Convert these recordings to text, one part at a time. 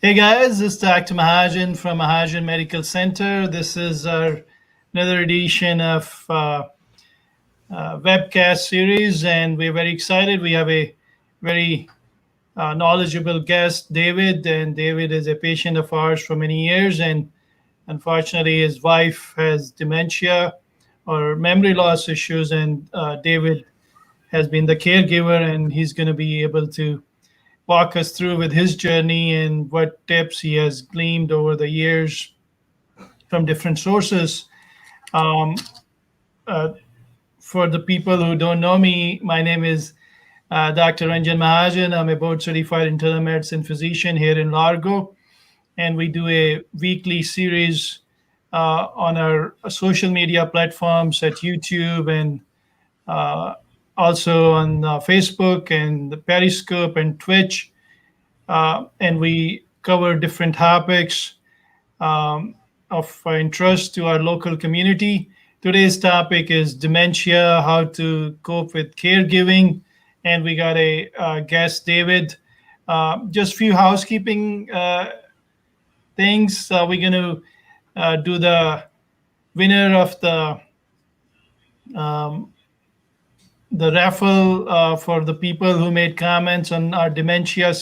Hey guys, this is Dr. Mahajan from Mahajan Medical Center. This is another edition of webcast series, and we're very excited. We have a very knowledgeable guest, David, and David is a patient of ours for many years, and unfortunately, his wife has dementia or memory loss issues, and David has been the caregiver, and he's going to be able to walk us through with his journey and what tips he has gleaned over the years from different sources. Um, uh, for the people who don't know me, my name is Dr. Ranjan Mahajan. I'm a board certified internal medicine physician here in Largo, and we do a weekly series on our social media platforms at YouTube and also on Facebook and the Periscope and Twitch. And we cover different topics of interest to our local community. Today's topic is dementia, how to cope with caregiving. And we got a guest, David. Just a few housekeeping things. We're going to do the winner of the raffle for the people who made comments on our dementia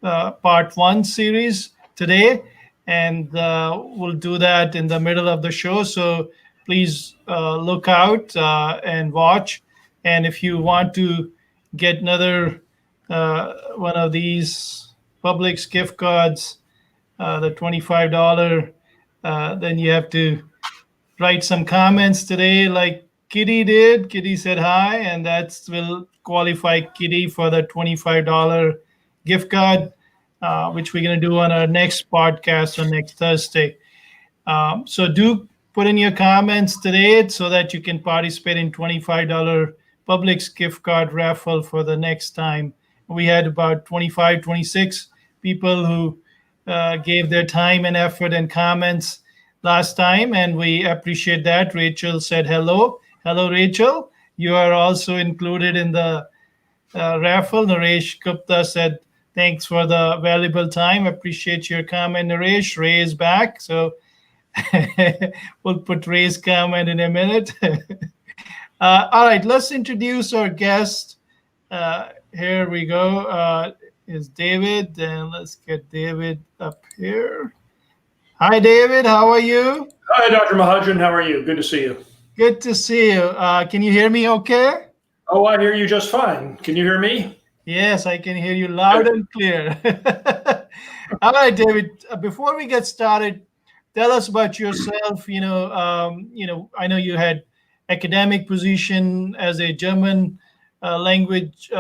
part 1 series today, and we'll do that in the middle of the show, so please look out and watch. And if you want to get another one of these Publix gift cards, the $25, then you have to write some comments today like Kitty did. Kitty said hi, and that will qualify Kitty for the $25 gift card, which we're going to do on our next podcast on next Thursday. So do put in your comments today so that you can participate in $25 Publix gift card raffle for the next time. We had about 25, 26 people who gave their time and effort and comments last time, and we appreciate that. Rachel said hello. Hello, Rachel. You are also included in the raffle. Naresh Gupta said, thanks for the valuable time. Appreciate your comment, Naresh. Ray is back. So we'll put Ray's comment in a minute. All right, let's introduce our guest. Here we go. Is David, and let's get David up here. Hi, David. How are you? Hi, Dr. Mahajan. How are you? Good to see you. Good to see you. Can you hear me okay? Oh, I hear you just fine. Can you hear me? Yes, I can hear you loud and clear. All right, David, before we get started, tell us about yourself. I know you had academic position as a German language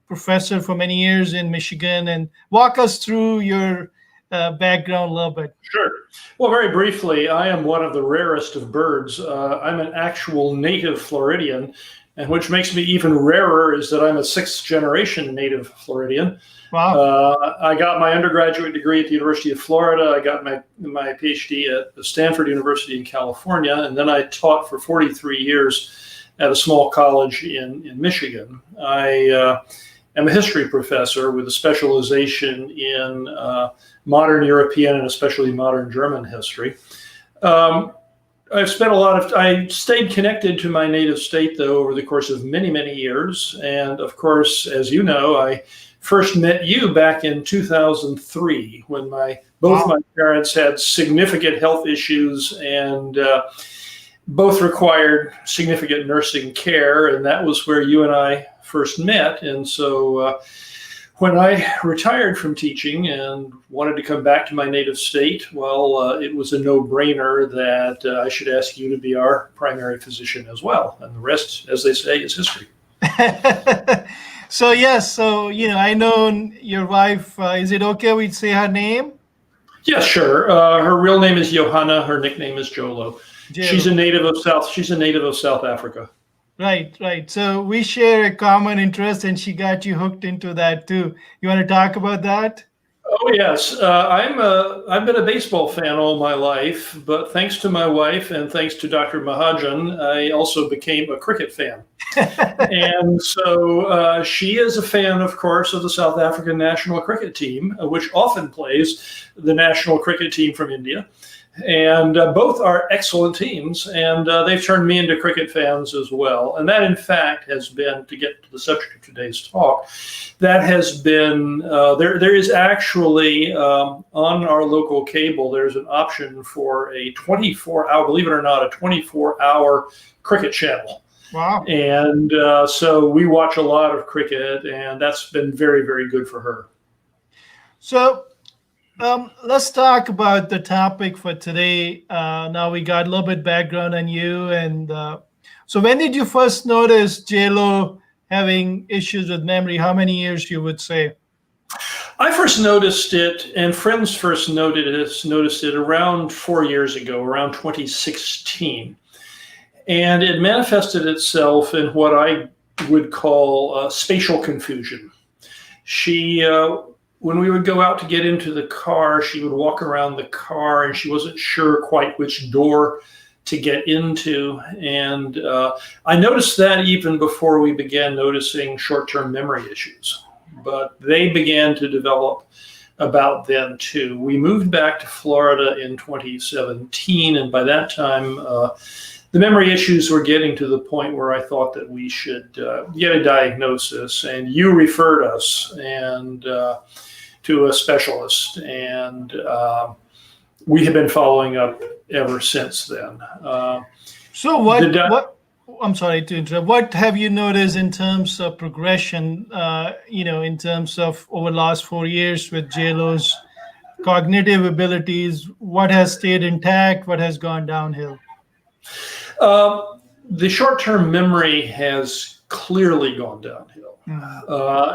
professor for many years in Michigan, and walk us through your background a little bit. Sure. Well, very briefly, I am one of the rarest of birds. I'm an actual native Floridian, and which makes me even rarer is that I'm a 6th generation native Floridian. Wow. I got my undergraduate degree at the University of Florida. I got my PhD at Stanford University in California, and then I taught for 43 years at a small college in Michigan. I am a history professor with a specialization in modern European and especially modern German history. I've spent I stayed connected to my native state, though, over the course of many, many years. And of course, as you know, I first met you back in 2003 when both my parents had significant health issues and both required significant nursing care. And that was where you and I first met. And so when I retired from teaching and wanted to come back to my native state, well, it was a no-brainer that I should ask you to be our primary physician as well. And the rest, as they say, is history. So, yes. So, I know your wife. Is it okay we'd say her name? Yes, sure. Her real name is Johanna. Her nickname is Jolo. She's a native of South Africa. Right. So we share a common interest, and she got you hooked into that too. You want to talk about that? Oh yes, I've been a baseball fan all my life, but thanks to my wife and thanks to Dr. Mahajan, I also became a cricket fan. And so she is a fan, of course, of the South African national cricket team, which often plays the national cricket team from India. And both are excellent teams, and they've turned me into cricket fans as well. And that, in fact, has been, to get to the subject of today's talk, that has been, there is actually, on our local cable, there's an option for a 24-hour, believe it or not, a 24-hour cricket channel. Wow. And so we watch a lot of cricket, and that's been very, very good for her. So let's talk about the topic for today. Now we got a little bit background on you. And so when did you first notice JLo having issues with memory? How many years you would say? I first noticed it, and friends first noticed it around 4 years ago, around 2016. And it manifested itself in what I would call spatial confusion. She, when we would go out to get into the car, she would walk around the car and she wasn't sure quite which door to get into. And I noticed that even before we began noticing short-term memory issues. But they began to develop about then too. We moved back to Florida in 2017, and by that time, the memory issues were getting to the point where I thought that we should get a diagnosis, and you referred us and to a specialist, and we have been following up ever since then. So I'm sorry to interrupt. What have you noticed in terms of progression, in terms of over the last 4 years with JLo's cognitive abilities? What has stayed intact? What has gone downhill? The short-term memory has clearly gone downhill.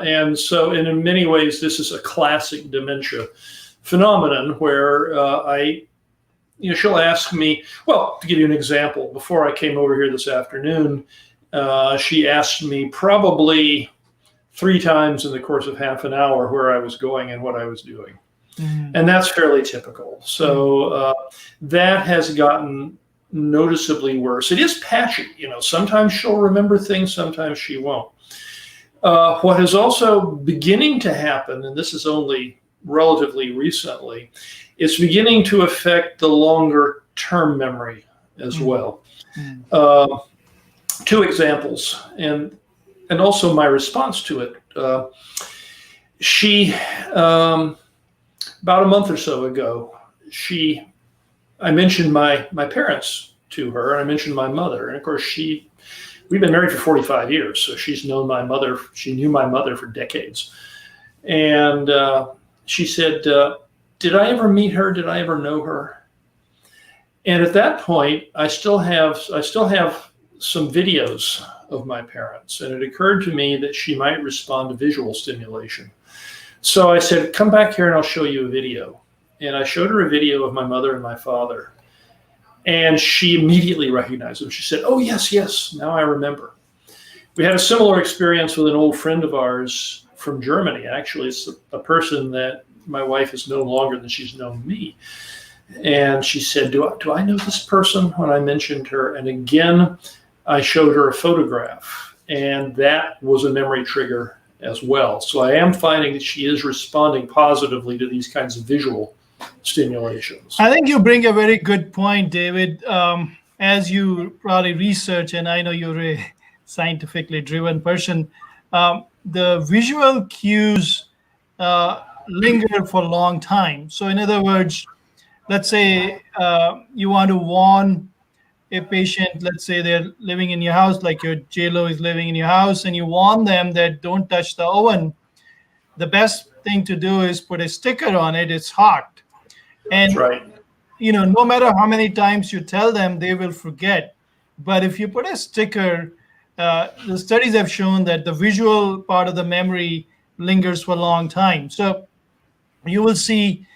And so in many ways, this is a classic dementia phenomenon where she'll ask me, well, to give you an example, before I came over here this afternoon, she asked me probably 3 times in the course of half an hour where I was going and what I was doing. And that's fairly typical. So that has gotten noticeably worse. It is patchy. Sometimes she'll remember things, sometimes she won't. What is also beginning to happen, and this is only relatively recently, it's beginning to affect the longer term memory as well. 2 examples, and also my response to it. She, about a month or so ago, I mentioned my parents to her, and I mentioned my mother. And of course, we've been married for 45 years, so she's known my mother. She knew my mother for decades. And she said, did I ever meet her? Did I ever know her? And at that point, I still have some videos of my parents. And it occurred to me that she might respond to visual stimulation. So I said, come back here and I'll show you a video. And I showed her a video of my mother and my father. And she immediately recognized them. She said, oh, yes, now I remember. We had a similar experience with an old friend of ours from Germany. Actually, it's a person that my wife has known longer than she's known me. And she said, do I know this person when I mentioned her? And again, I showed her a photograph. And that was a memory trigger as well. So I am finding that she is responding positively to these kinds of visual stimulations. I think you bring a very good point, David. As you probably research, and I know you're a scientifically driven person, the visual cues linger for a long time. So in other words, let's say you want to warn a patient, let's say they're living in your house, like your JLo is living in your house, and you warn them that don't touch the oven. The best thing to do is put a sticker on it. It's hot. And, That's right. No matter how many times you tell them, they will forget. But if you put a sticker, the studies have shown that the visual part of the memory lingers for a long time. So you will see,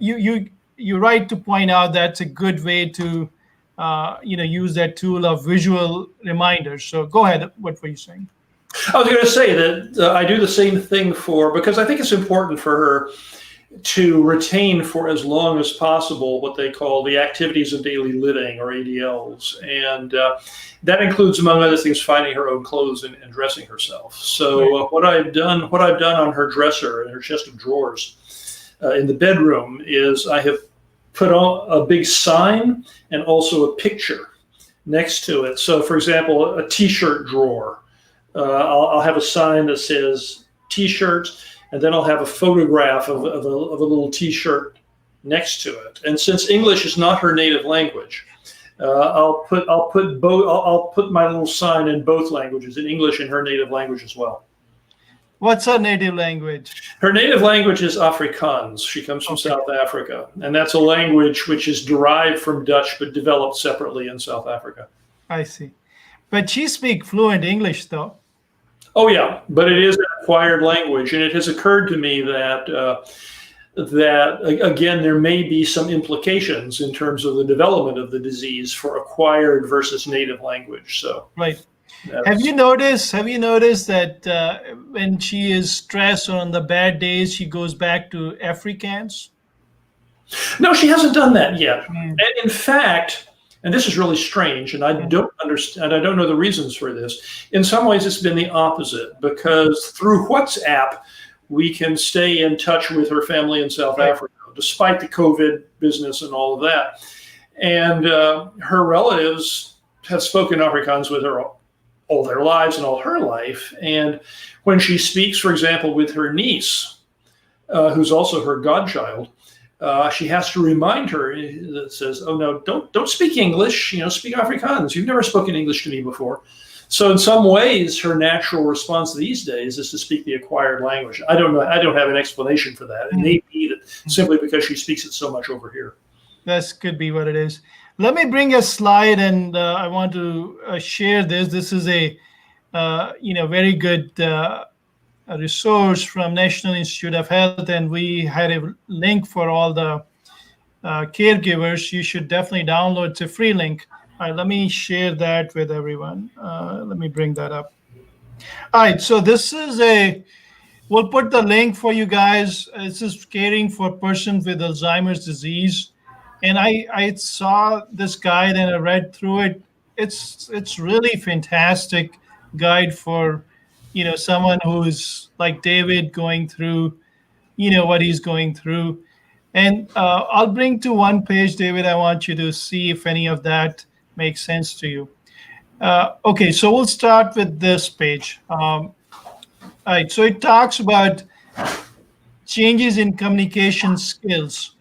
you're right to point out that's a good way to, use that tool of visual reminders. So go ahead. What were you saying? I was going to say that I do the same thing because I think it's important for her. to retain for as long as possible what they call the activities of daily living, or ADLs. And that includes, among other things, finding her own clothes and dressing herself. So what I've done on her dresser and her chest of drawers in the bedroom is I have put on a big sign and also a picture next to it. So, for example, a T-shirt drawer. I'll have a sign that says T-shirts, and then I'll have a photograph of a little T-shirt next to it. And since English is not her native language, I'll put my little sign in both languages, in English and her native language as well. What's her native language? Her native language is Afrikaans. She comes from South Africa, and that's a language which is derived from Dutch but developed separately in South Africa. I see. But she speaks fluent English, though. Oh, yeah, but it is an acquired language, and it has occurred to me that again, there may be some implications in terms of the development of the disease for acquired versus native language. So, right. Have you noticed that when she is stressed or on the bad days, she goes back to Afrikaans? No, she hasn't done that yet. And in fact, and this is really strange, and I don't understand, I don't know the reasons for this. In some ways, it's been the opposite, because through WhatsApp, we can stay in touch with her family in South Africa, despite the COVID business and all of that. And her relatives have spoken Afrikaans with her all their lives and all her life. And when she speaks, for example, with her niece, who's also her godchild, she has to remind her that says, "Oh no, don't speak English. Speak Afrikaans. You've never spoken English to me before." So in some ways, her natural response these days is to speak the acquired language. I don't know. I don't have an explanation for that. It may be that simply because she speaks it so much over here. That could be what it is. Let me bring a slide, and I want to share this. This is a very good resource from National Institute of Health, and we had a link for all the caregivers. You should definitely download. It's a free link. Let me share that with everyone. Let me bring that up. All right, so this is we'll put the link for you guys. This is caring for persons with Alzheimer's disease. And I saw this guide and I read through it. It's really fantastic guide for, someone who's like David going through, what he's going through. And I'll bring to one page, David. I want you to see if any of that makes sense to you. Okay, so we'll start with this page. All right, so it talks about changes in communication skills.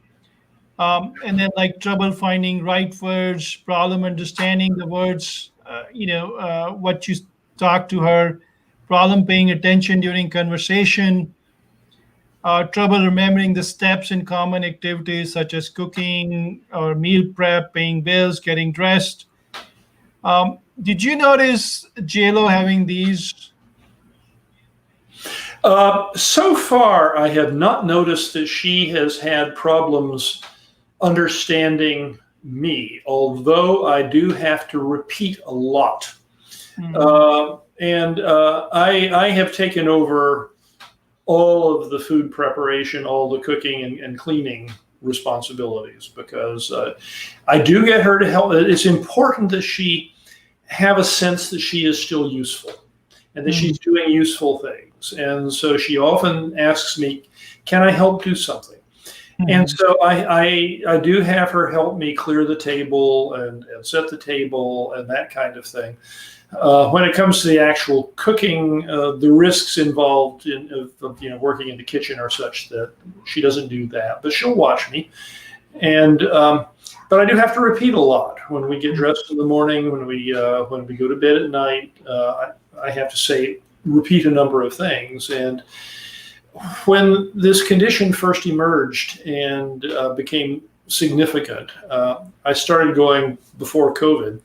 And then like trouble finding right words, problem understanding the words, what you talk to her, problem paying attention during conversation, trouble remembering the steps in common activities such as cooking or meal prep, paying bills, getting dressed. Did you notice JLo having these? So far, I have not noticed that she has had problems understanding me, although I do have to repeat a lot. And I have taken over all of the food preparation, all the cooking and cleaning responsibilities, because I do get her to help. It's important that she have a sense that she is still useful and that she's doing useful things. And so she often asks me, can I help do something? And so I do have her help me clear the table and set the table and that kind of thing. When it comes to the actual cooking, the risks involved in working in the kitchen are such that she doesn't do that, but she'll watch me. And but I do have to repeat a lot when we get dressed in the morning, when we go to bed at night. I have to repeat a number of things. And when this condition first emerged and became significant, I started going before COVID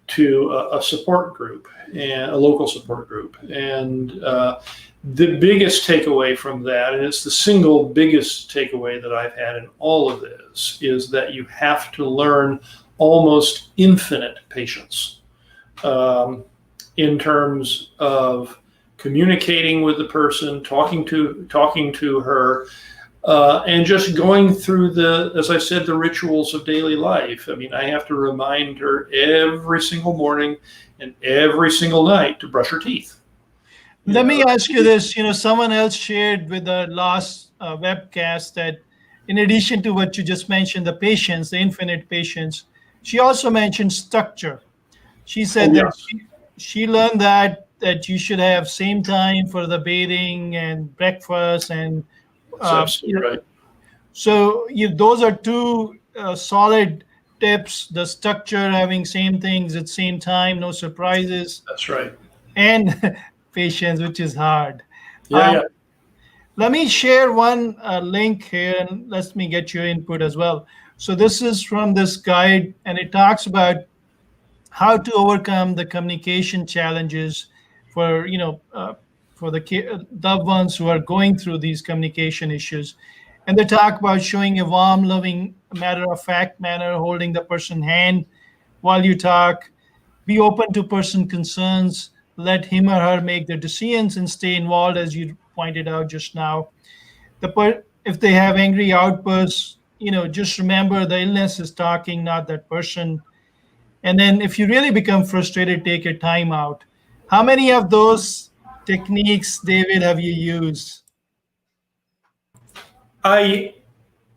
to a support group, and a local support group. And the biggest takeaway from that, and it's the single biggest takeaway that I've had in all of this, is that you have to learn almost infinite patience in terms of communicating with the person, talking to her, And just going through as I said, the rituals of daily life. I mean, I have to remind her every single morning and every single night to brush her teeth. Let me ask you this. Someone else shared with the last webcast that in addition to what you just mentioned, the patience, the infinite patience, she also mentioned structure. She said Oh, that yes. she learned that you should have same time for the bathing and breakfast and That's absolutely right. so those are two solid tips. The structure, having same things at same time, no surprises, That's right. and patience, which is hard. Yeah, yeah. Let me share one link here and let me get your input as well. So this is from this guide, and it talks about how to overcome the communication challenges for for the loved ones who are going through these communication issues. And they talk about showing a warm, loving, matter of fact manner, holding the person's hand while you talk, be open to person concerns, let him or her make their decisions, and stay involved, as you pointed out just now. If they have angry outbursts, just remember the illness is talking, not that person. And then if you really become frustrated, take a time out. How many of those techniques, David, have you used?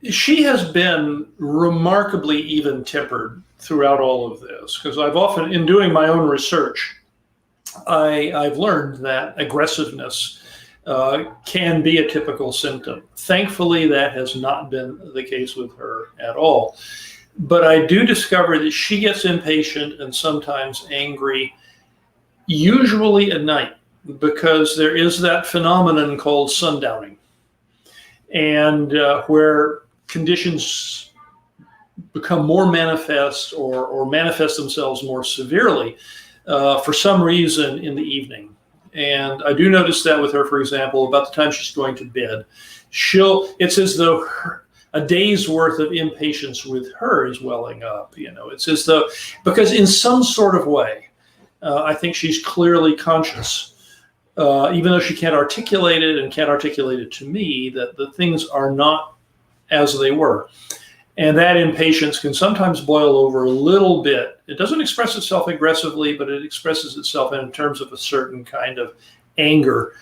She has been remarkably even-tempered throughout all of this, because I've often, in doing my own research, I've learned that aggressiveness can be a typical symptom. Thankfully, that has not been the case with her at all. But I do discover that she gets impatient and sometimes angry, usually at night, because there is that phenomenon called sundowning, and where conditions become more manifest or manifest themselves more severely for some reason in the evening. And I do notice that with her, for example, about the time she's going to bed, it's as though a day's worth of impatience with her is welling up. It's as though, because in some sort of way, I think she's clearly conscious, even though she can't articulate it and can't articulate it to me, that the things are not as they were. And that impatience can sometimes boil over a little bit. It doesn't express itself aggressively, but it expresses itself in terms of a certain kind of anger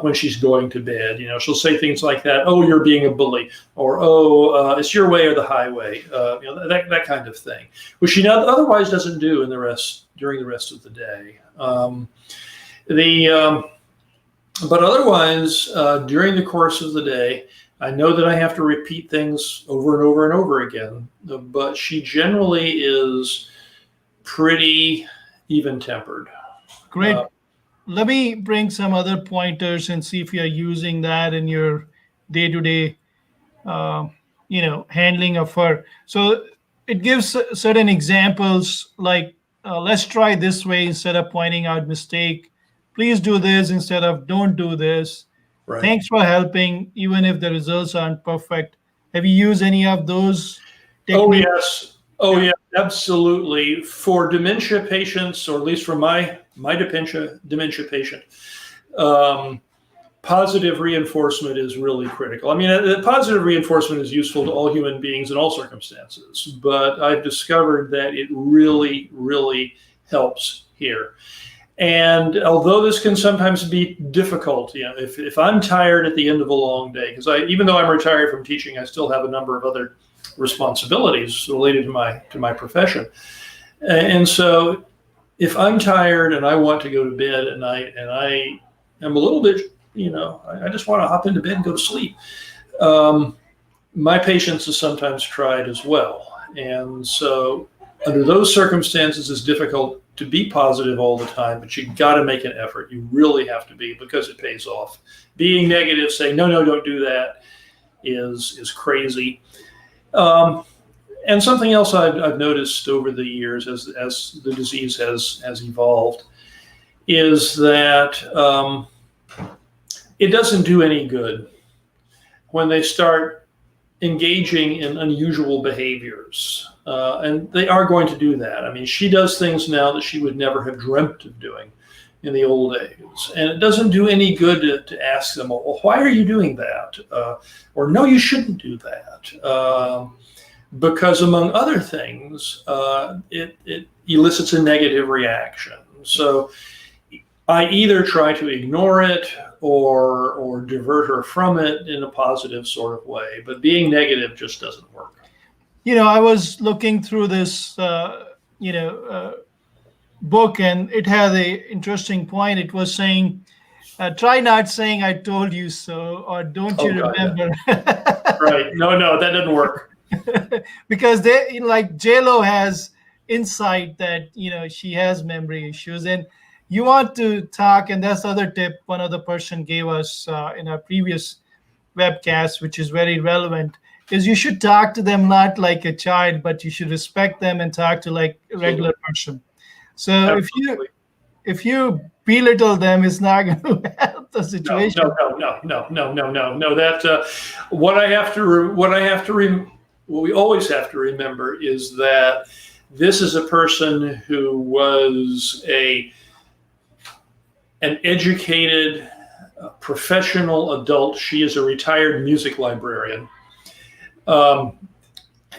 when she's going to bed. She'll say things like that, "Oh, you're being a bully," or "Oh, it's your way or the highway," that kind of thing, which she otherwise doesn't do during the rest of the day. But otherwise, during the course of the day, I know that I have to repeat things over and over and over again, but she generally is pretty even-tempered. Great. Let me bring some other pointers and see if you're using that in your day-to-day, handling of her. So it gives certain examples like, let's try this way instead of pointing out mistake. Please do this instead of don't do this. Right. Thanks for helping, even if the results aren't perfect. Have you used any of those techniques? Oh, yes. Oh, yeah, absolutely. For dementia patients, or at least for my dementia patient, positive reinforcement is really critical. I mean, positive reinforcement is useful to all human beings in all circumstances, but I've discovered that it really, really helps here. And although this can sometimes be difficult, if I'm tired at the end of a long day, because even though I'm retired from teaching, I still have a number of other responsibilities related to my profession. And so if I'm tired and I want to go to bed at night and I am a little bit, I just want to hop into bed and go to sleep, my patience is sometimes tried as well. And so under those circumstances, it's difficult to be positive all the time, but you got to make an effort. You really have to be, because it pays off. Being negative, saying, no, don't do that, is crazy. And something else I've noticed over the years as the disease has evolved is that it doesn't do any good when they start engaging in unusual behaviors. And they are going to do that. I mean, she does things now that she would never have dreamt of doing in the old days. And it doesn't do any good to ask them, well, why are you doing that? Or no, you shouldn't do that. Because among other things, it elicits a negative reaction. So I either try to ignore it or divert her from it in a positive sort of way. But being negative just doesn't work. I was looking through this, book, and it had a interesting point. It was saying, try not saying "I told you so" or "Don't you God, remember?" Yeah. Right? No, that doesn't work. Because they, like, JLo has insight that she has memory issues, and you want to talk. And that's the other tip one other person gave us in our previous webcast, which is very relevant, is you should talk to them not like a child, but you should respect them and talk to like a regular person. So Absolutely. if you belittle them, it's not going to help the situation. No. That what we always have to remember is that this is a person who was an educated, professional adult. She is a retired music librarian.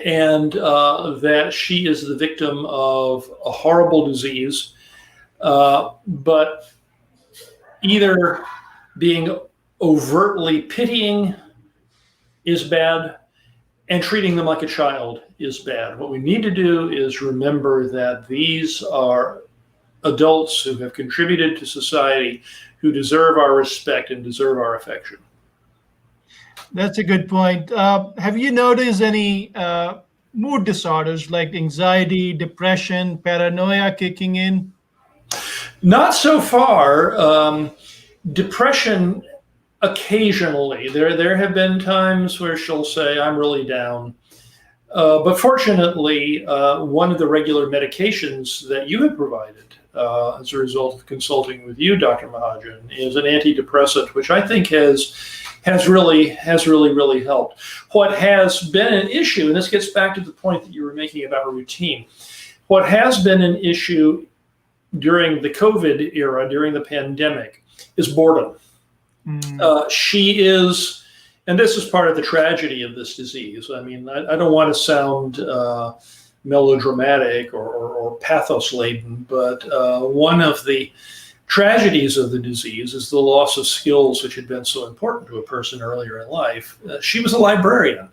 And that she is the victim of a horrible disease, but either being overtly pitying is bad, and treating them like a child is bad. What we need to do is remember that these are adults who have contributed to society, who deserve our respect and deserve our affection. That's a good point. Have you noticed any mood disorders like anxiety, depression, paranoia kicking in? Not so far. Depression, occasionally. There have been times where she'll say, "I'm really down." But fortunately, one of the regular medications that you have provided as a result of consulting with you, Dr. Mahajan, is an antidepressant, which I think has really helped. What has been an issue, and this gets back to the point that you were making about routine, what has been an issue during the COVID era, during the pandemic, is boredom. She is, and this is part of the tragedy of this disease. I mean, I don't want to sound melodramatic or pathos-laden, but one of the tragedies of the disease is the loss of skills which had been so important to a person earlier in life. She was a librarian.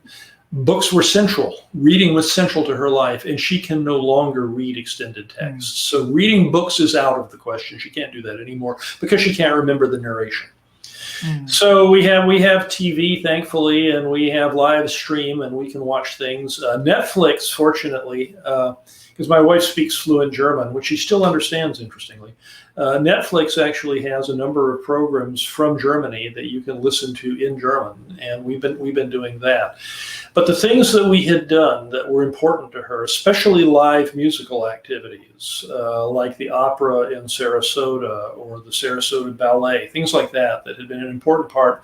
Books were central. Reading was central to her life, and she can no longer read extended texts. So reading books is out of the question. She can't do that anymore because she can't remember the narration. So we have TV, thankfully, and we have live stream, and we can watch things. Netflix, fortunately, because my wife speaks fluent German, which she still understands, interestingly. Netflix actually has a number of programs from Germany that you can listen to in German, and we've been doing that. But the things that we had done that were important to her, especially live musical activities, like the opera in Sarasota or the Sarasota Ballet, things like that had been an important part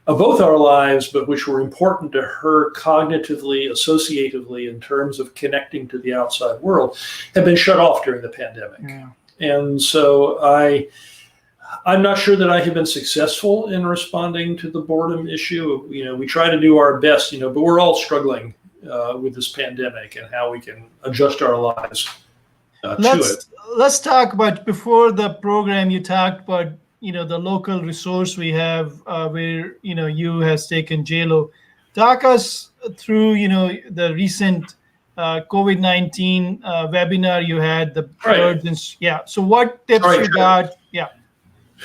of both our lives, but which were important to her cognitively, associatively, in terms of connecting to the outside world, have been shut off during the pandemic. Yeah. And so I'm not sure that I have been successful in responding to the boredom issue. We try to do our best, but we're all struggling with this pandemic and how we can adjust our lives to it. Let's talk about, before the program, you talked about, the local resource we have where, you has taken JLo. Talk us through, the recent COVID-19 webinar you had, the birds. Yeah. So what tips you got? Yeah.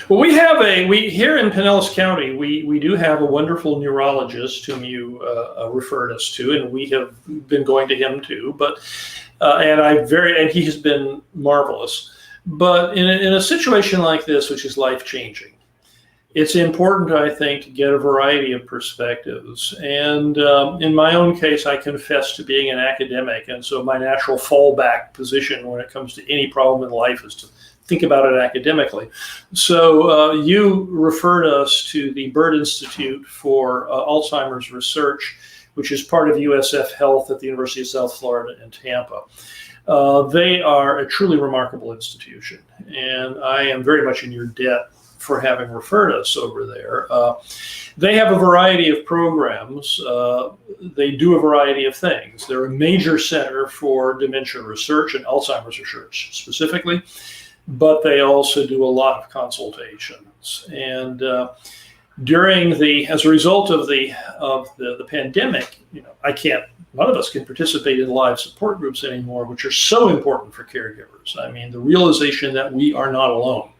Well, we here in Pinellas County, we do have a wonderful neurologist whom you referred us to, and we have been going to him too. But and he has been marvelous. But in a situation like this, which is life-changing, it's important, I think, to get a variety of perspectives. And in my own case, I confess to being an academic, and so my natural fallback position when it comes to any problem in life is to think about it academically. So you referred us to the Bird Institute for Alzheimer's Research, which is part of USF Health at the University of South Florida in Tampa. They are a truly remarkable institution, and I am very much in your debt for having referred us over there. They have a variety of programs. They do a variety of things. They're a major center for dementia research and Alzheimer's research specifically, but they also do a lot of consultations. And as a result of the pandemic, none of us can participate in live support groups anymore, which are so important for caregivers. I mean, the realization that we are not alone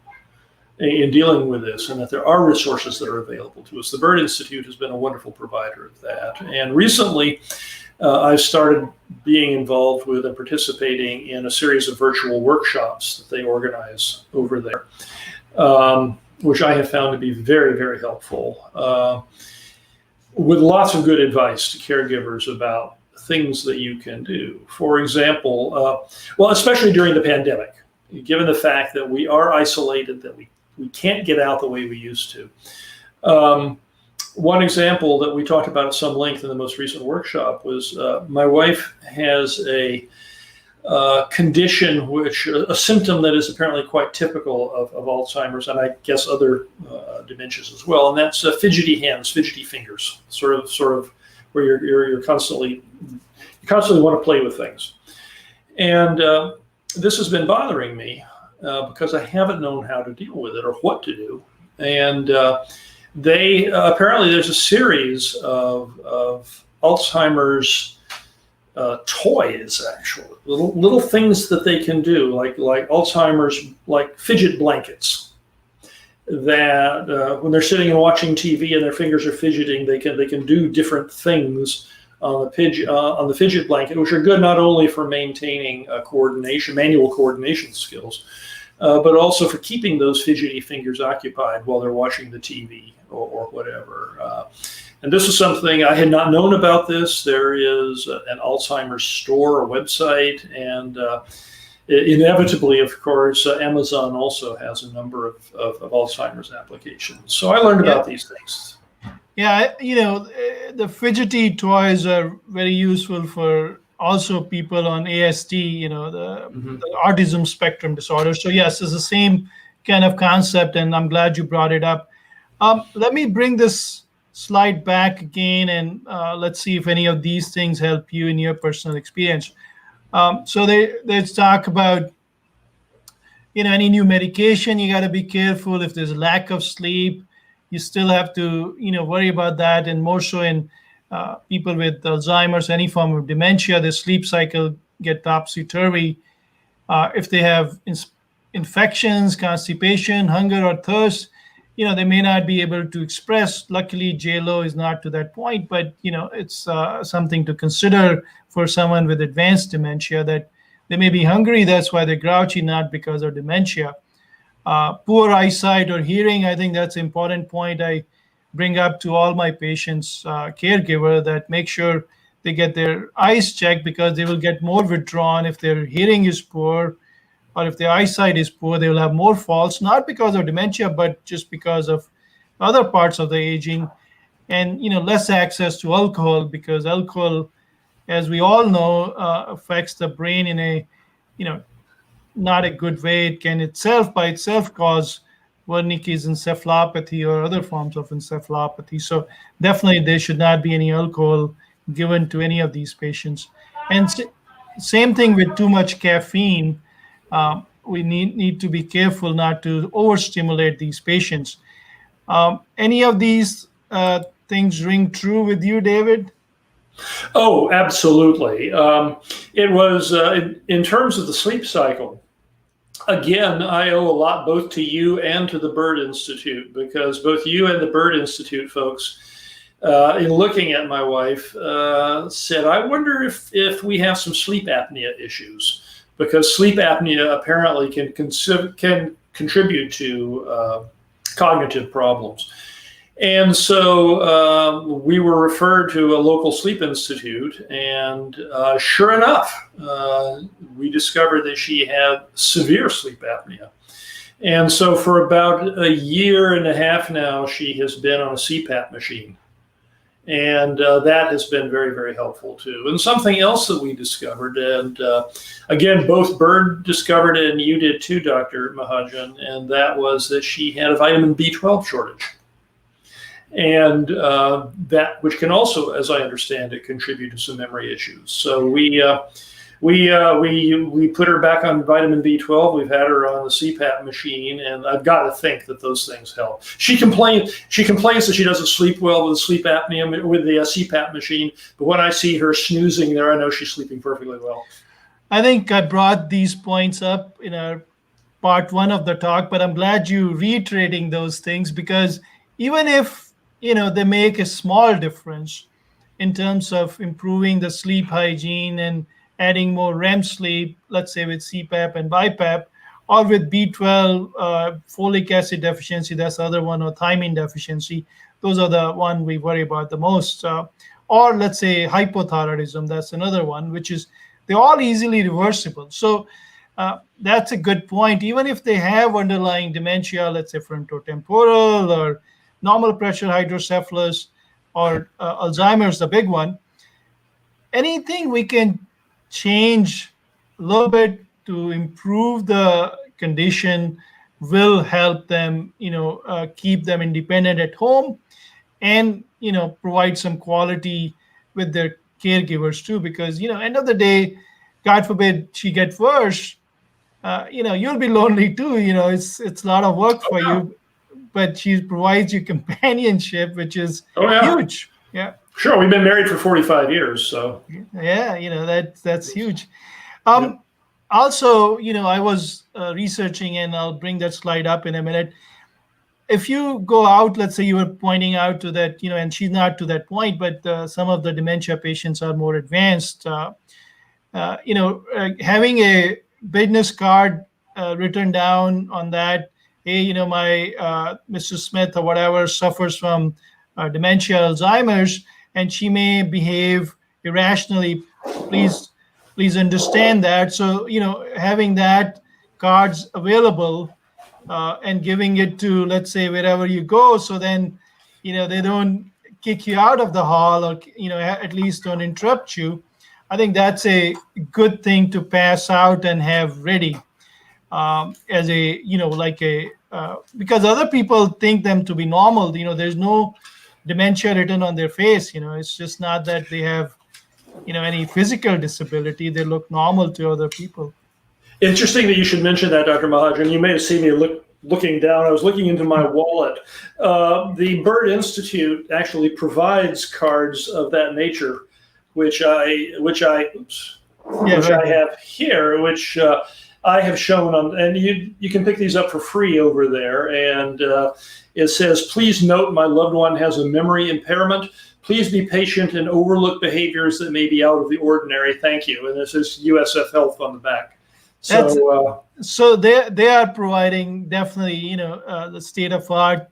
in dealing with this, and that there are resources that are available to us. The Bird Institute has been a wonderful provider of that. And recently, I've started being involved with and participating in a series of virtual workshops that they organize over there, which I have found to be very, very helpful, with lots of good advice to caregivers about things that you can do. For example, especially during the pandemic, given the fact that we are isolated, that we can't get out the way we used to. One example that we talked about at some length in the most recent workshop was my wife has a condition, a symptom that is apparently quite typical of Alzheimer's, and I guess other dementias as well, and that's fidgety hands, fidgety fingers, sort of where you constantly want to play with things. And this has been bothering me because I haven't known how to deal with it or what to do. And they apparently there's a series of Alzheimer's toys, actually, little things that they can do, like Alzheimer's, like fidget blankets, that when they're sitting and watching TV and their fingers are fidgeting, they can do different things on the fidget blanket, which are good not only for maintaining manual coordination skills, but also for keeping those fidgety fingers occupied while they're watching the TV or whatever. And this is something I had not known about this. There is an Alzheimer's store, a website, and inevitably, of course, Amazon also has a number of Alzheimer's applications. So I learned about these things. Yeah, the fidgety toys are very useful for also people on ASD, the autism spectrum disorder. So yes, it's the same kind of concept, and I'm glad you brought it up. Let me bring this slide back again, and let's see if any of these things help you in your personal experience. So they talk about, any new medication, you got to be careful. If there's a lack of sleep, you still have to, worry about that, and more so in people with Alzheimer's, any form of dementia, their sleep cycle get topsy-turvy. If they have infections, constipation, hunger, or thirst, they may not be able to express. Luckily, JLo is not to that point, but it's something to consider for someone with advanced dementia, that they may be hungry. That's why they're grouchy, not because of dementia. Poor eyesight or hearing, I think that's an important point I bring up to all my patients, caregiver, that make sure they get their eyes checked, because they will get more withdrawn if their hearing is poor, or if their eyesight is poor, they will have more falls, not because of dementia, but just because of other parts of the aging. And less access to alcohol, because alcohol, as we all know, affects the brain in a not a good way. It can by itself cause Wernicke's encephalopathy or other forms of encephalopathy. So definitely there should not be any alcohol given to any of these patients. And same thing with too much caffeine. We need to be careful not to overstimulate these patients. Any of these things ring true with you, David? Oh, absolutely. It was in terms of the sleep cycle. Again, I owe a lot both to you and to the Bird Institute, because both you and the Bird Institute folks, in looking at my wife, said, I wonder if we have some sleep apnea issues, because sleep apnea apparently can contribute to cognitive problems. And so we were referred to a local sleep institute, and sure enough, we discovered that she had severe sleep apnea. And so for about a year and a half now, she has been on a CPAP machine. And that has been very, very helpful too. And something else that we discovered, and again, both Bird discovered it and you did too, Dr. Mahajan, and that was that she had a vitamin B12 shortage. And that, which can also, as I understand it, contribute to some memory issues. So we put her back on vitamin B12. We've had her on the CPAP machine, and I've got to think that those things help. She complains that she doesn't sleep well with sleep apnea with the CPAP machine, but when I see her snoozing there, I know she's sleeping perfectly well. I think I brought these points up in our part one of the talk, but I'm glad you reiterating those things, because even if they make a small difference in terms of improving the sleep hygiene and adding more REM sleep, let's say with CPAP and BiPAP, or with B12, folic acid deficiency, that's the other one, or thiamine deficiency. Those are the one we worry about the most. Or let's say hypothyroidism, that's another one, which is, they're all easily reversible. So that's a good point. Even if they have underlying dementia, let's say frontotemporal or normal pressure hydrocephalus or Alzheimer's, the big one, anything we can change a little bit to improve the condition will help them, keep them independent at home, and provide some quality with their caregivers too. Because end of the day, God forbid she gets worse, you'll be lonely too. It's a lot of work for you, but she provides you companionship, which is huge. Yeah. Sure, we've been married for 45 years, so. Yeah, that's huge. Also, I was researching, and I'll bring that slide up in a minute. If you go out, let's say you were pointing out to that, and she's not to that point, but some of the dementia patients are more advanced. Having a business card written down on that, hey, my Mrs. Smith or whatever suffers from dementia, Alzheimer's, and she may behave irrationally. Please understand that. So, having that cards available and giving it to, let's say, wherever you go, so then, they don't kick you out of the hall, or, at least don't interrupt you. I think that's a good thing to pass out and have ready as a, because other people think them to be normal. There's no dementia written on their face. It's just not that they have, any physical disability. They look normal to other people. Interesting that you should mention that, Dr. Mahajan. You may have seen me looking down. I was looking into my wallet. The Bird Institute actually provides cards of that nature, which I have here, which I have shown on, and you can pick these up for free over there. And it says, please note my loved one has a memory impairment. Please be patient and overlook behaviors that may be out of the ordinary. Thank you. And this is USF Health on the back. So they are providing definitely, the state of art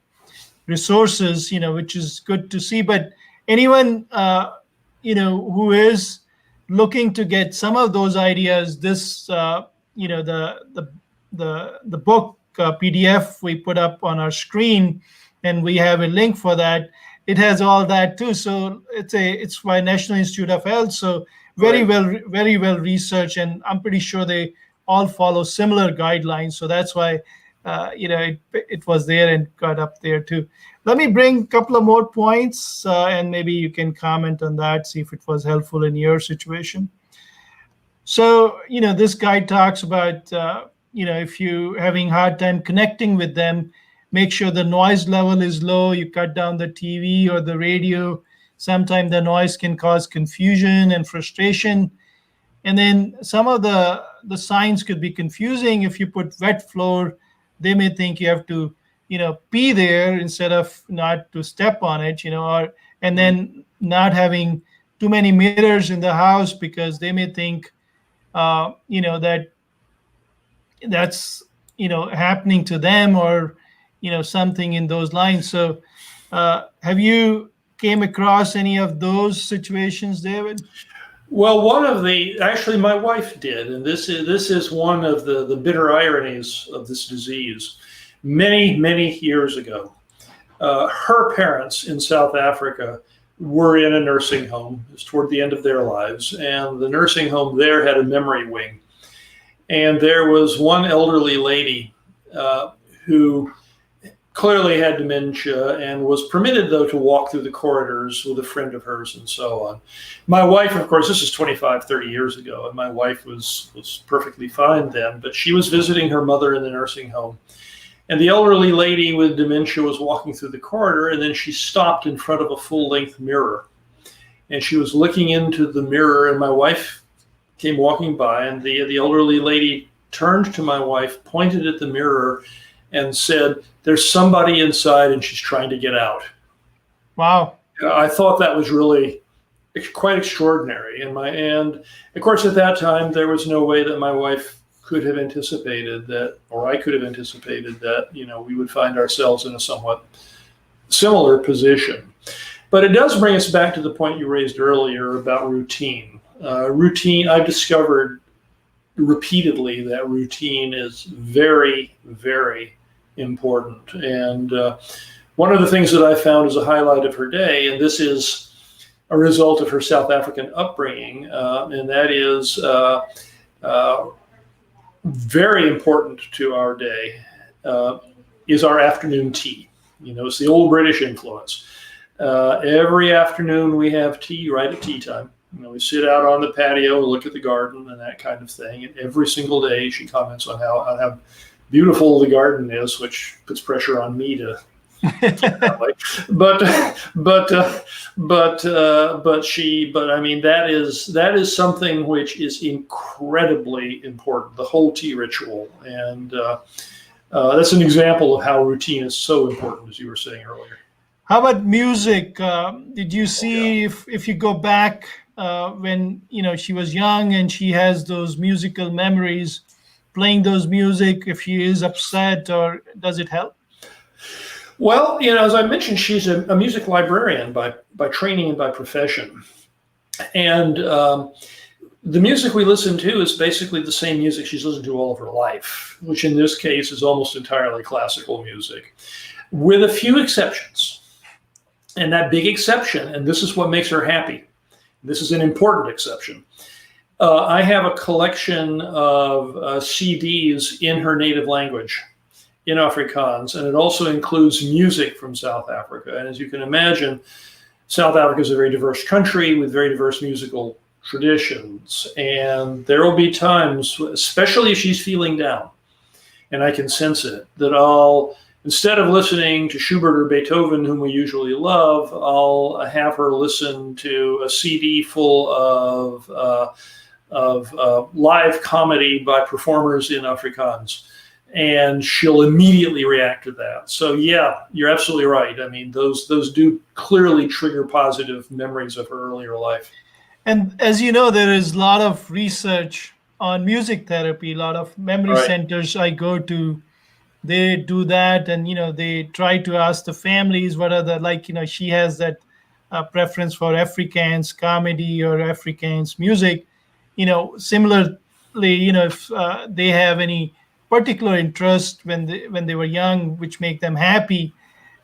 resources, which is good to see. But anyone, who is looking to get some of those ideas, this, the book PDF we put up on our screen, and we have a link for that. It has all that too. So it's by National Institute of Health. So very well researched, and I'm pretty sure they all follow similar guidelines. So that's why, it was there and got up there too. Let me bring a couple of more points, and maybe you can comment on that, see if it was helpful in your situation. So, this guide talks about, if you're having a hard time connecting with them, make sure the noise level is low. You cut down the TV or the radio. Sometimes the noise can cause confusion and frustration. And then some of the signs could be confusing. If you put wet floor, they may think you have to, pee there instead of not to step on it, and then not having too many mirrors in the house, because they may think, that's, happening to them, or, something in those lines. So have you came across any of those situations, David? Well, actually my wife did, and this is one of the bitter ironies of this disease. Many years ago, her parents in South Africa were in a nursing home. It was toward the end of their lives, and the nursing home there had a memory wing. And there was one elderly lady who clearly had dementia and was permitted, though, to walk through the corridors with a friend of hers and so on. My wife, of course, this is 25, 30 years ago, and my wife was perfectly fine then, but she was visiting her mother in the nursing home. And the elderly lady with dementia was walking through the corridor, and then she stopped in front of a full-length mirror. And she was looking into the mirror, and my wife came walking by, and the elderly lady turned to my wife, pointed at the mirror, and said, "There's somebody inside and she's trying to get out." Wow. I thought that was really quite extraordinary. And of course, at that time, there was no way that my wife could have anticipated that, or I could have anticipated that, we would find ourselves in a somewhat similar position. But it does bring us back to the point you raised earlier about routine. Routine, I've discovered repeatedly that routine is very, very important. And one of the things that I found as a highlight of her day, and this is a result of her South African upbringing, and that is very important to our day, is our afternoon tea. It's the old British influence. Every afternoon we have tea right at tea time. We sit out on the patio, look at the garden and that kind of thing. And every single day she comments on how beautiful the garden is, which puts pressure on me to that way. But I mean, that is something which is incredibly important, the whole tea ritual. And that's an example of how routine is so important, as you were saying earlier. How about music? Did you see if you go back when she was young and she has those musical memories, playing those music, if she is upset, or does it help? Well, as I mentioned, she's a music librarian by training and by profession. And the music we listen to is basically the same music she's listened to all of her life, which in this case is almost entirely classical music, with a few exceptions. And that big exception, and this is what makes her happy, this is an important exception. I have a collection of CDs in her native language, in Afrikaans, and it also includes music from South Africa. And as you can imagine, South Africa is a very diverse country with very diverse musical traditions. And there will be times, especially if she's feeling down, and I can sense it, that instead of listening to Schubert or Beethoven, whom we usually love, I'll have her listen to a CD full of live comedy by performers in Afrikaans. And she'll immediately react to that. So yeah, you're absolutely right. I mean, those do clearly trigger positive memories of her earlier life. And as you know, there is a lot of research on music therapy, a lot of memory centers I go to, they do that, and they try to ask the families what are the, she has that preference for Afrikaans comedy or Afrikaans music. Similarly, if they have any particular interest when they were young, which make them happy,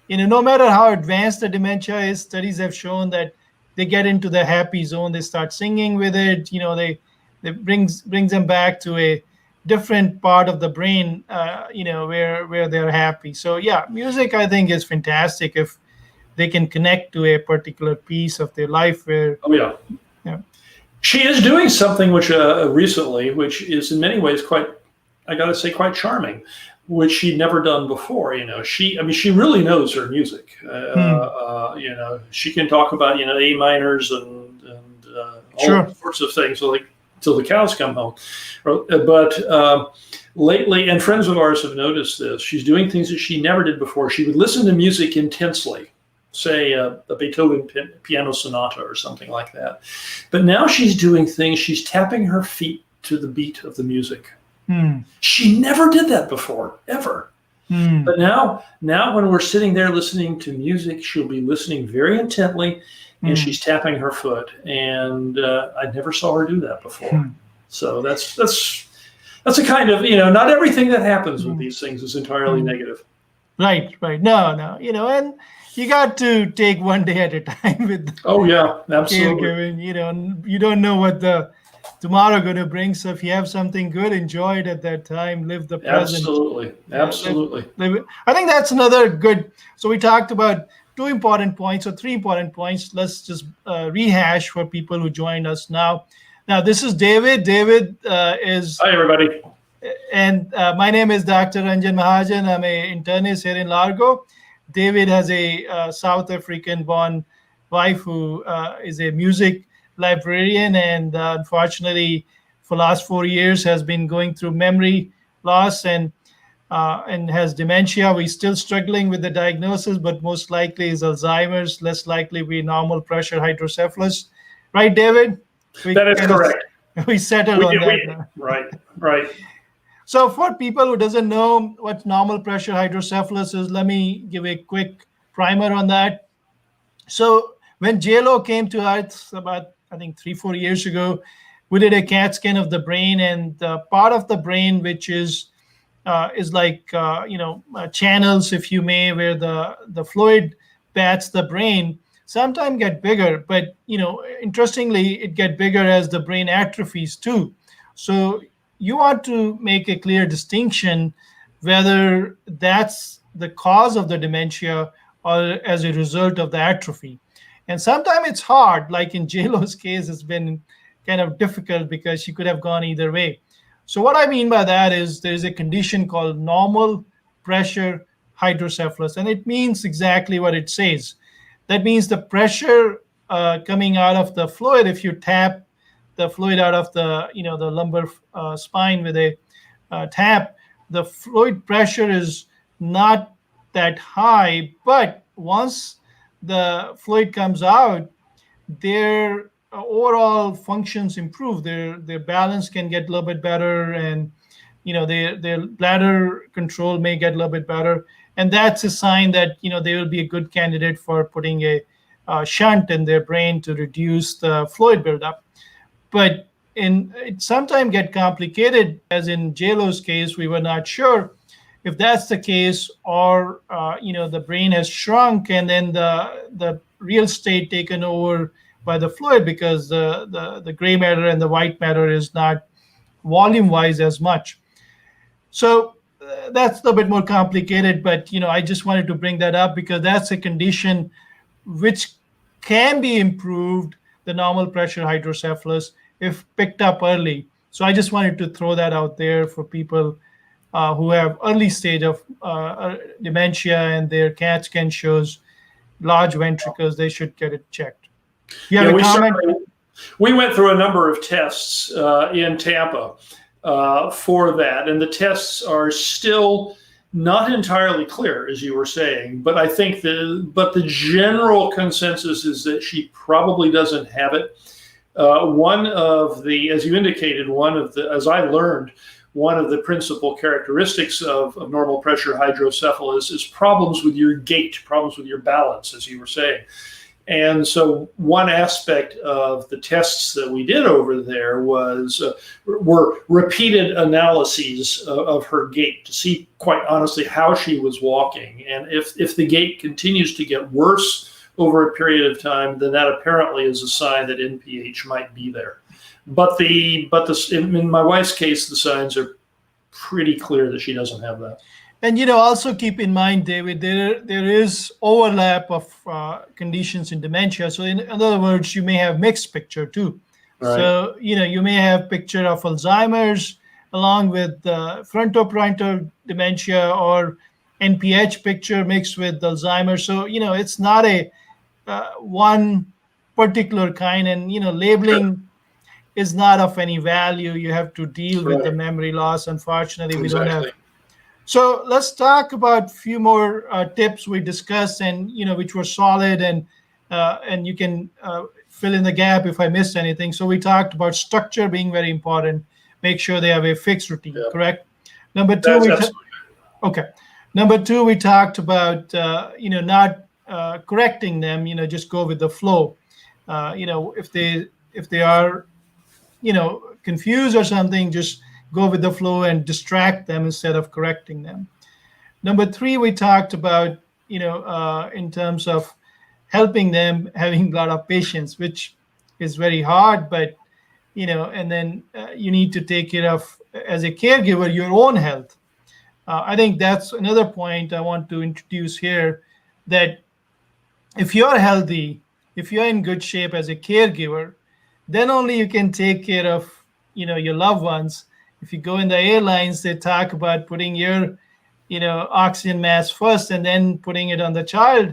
no matter how advanced the dementia is, studies have shown that they get into the happy zone, they start singing with it, they brings them back to a different part of the brain, where they're happy. So yeah, music I think is fantastic if they can connect to a particular piece of their life where. Oh yeah. Yeah. She is doing something which recently, which is in many ways quite charming, which she'd never done before. She really knows her music. She can talk about A minors and all sorts of things, like till the cows come home. But lately, and friends of ours have noticed this, she's doing things that she never did before. She would listen to music intensely, say a Beethoven piano sonata or something like that. But now she's doing things, she's tapping her feet to the beat of the music. She never did that before, ever. But now when we're sitting there listening to music, she'll be listening very intently, and she's tapping her foot. And I never saw her do that before. So that's a kind of, not everything that happens with these things is entirely negative. Right. No. you got to take one day at a time with Oh yeah, absolutely. caregiving. You don't know what the tomorrow going to bring. So if you have something good, enjoy it at that time. Live the present. Absolutely. Yeah, Absolutely. live it. I think that's another good. So we talked about two important points or three important points. Let's just rehash for people who joined us now. Now this is David. David is, Hi, everybody. and my name is Dr. Ranjan Mahajan. I'm a internist here in Largo. David has a South African-born wife who is a music librarian, and unfortunately, for last 4 years, has been going through memory loss and has dementia. We're still struggling with the diagnosis, but most likely is Alzheimer's. Less likely be normal pressure hydrocephalus, right, David? That is correct. We settled on that now. Right. So for people who doesn't know what normal pressure hydrocephalus is, let me give a quick primer on that. So when JLo came to Earth about, I think, 3-4 years ago, we did a CAT scan of the brain, and part of the brain which is like channels, if you may, where the fluid bats the brain, sometimes get bigger, but interestingly, it get bigger as the brain atrophies too. So you want to make a clear distinction whether that's the cause of the dementia or as a result of the atrophy. And sometimes it's hard, like in JLo's case, it's been kind of difficult because she could have gone either way. So what I mean by that is there's a condition called normal pressure hydrocephalus, and it means exactly what it says. That means the pressure coming out of the fluid, if you tap the fluid out of the the lumbar spine with a tap, the fluid pressure is not that high, but once the fluid comes out, their overall functions improve. Their balance can get a little bit better, and their bladder control may get a little bit better, and that's a sign that they will be a good candidate for putting a shunt in their brain to reduce the fluid buildup. But it sometimes get complicated, as in JLo's case, we were not sure if that's the case, or the brain has shrunk and then the real state taken over by the fluid, because the gray matter and the white matter is not volume wise as much. So that's a bit more complicated, but I just wanted to bring that up because that's a condition which can be improved, the normal pressure hydrocephalus, if picked up early. So I just wanted to throw that out there for people who have early stage of dementia and their CAT scan shows large ventricles. They should get it checked. You have a comment? We went through a number of tests in Tampa for that, and the tests are still not entirely clear, as you were saying. But I think the general consensus is that she probably doesn't have it. One of the, as you indicated, as I learned, one of the principal characteristics of normal pressure hydrocephalus is problems with your gait, problems with your balance, as you were saying. And so one aspect of the tests that we did over there were repeated analyses of her gait to see, quite honestly, how she was walking. And if the gait continues to get worse over a period of time, then that apparently is a sign that NPH might be there. But in my wife's case, the signs are pretty clear that she doesn't have that. And also keep in mind, David, there is overlap of conditions in dementia. So in other words, you may have mixed picture too. Right. So you may have picture of Alzheimer's along with frontoparental dementia, or NPH picture mixed with Alzheimer's. So it's not a one particular kind, and labeling is not of any value. You have to deal with the memory loss. Unfortunately, we don't have. So let's talk about a few more tips we discussed, and which were solid, and you can fill in the gap if I missed anything. So we talked about structure being very important. Make sure they have a fixed routine. Yeah. Correct. Number two, Number two, we talked about not correcting them. Just go with the flow. If they are confused or something, just go with the flow and distract them instead of correcting them. Number three, we talked about in terms of helping them, having a lot of patience, which is very hard. But and then you need to take care of, as a caregiver, your own health. I think that's another point I want to introduce here, that if you're healthy, if you're in good shape as a caregiver, then only you can take care of your loved ones. If you go in the airlines, they talk about putting your oxygen mask first and then putting it on the child.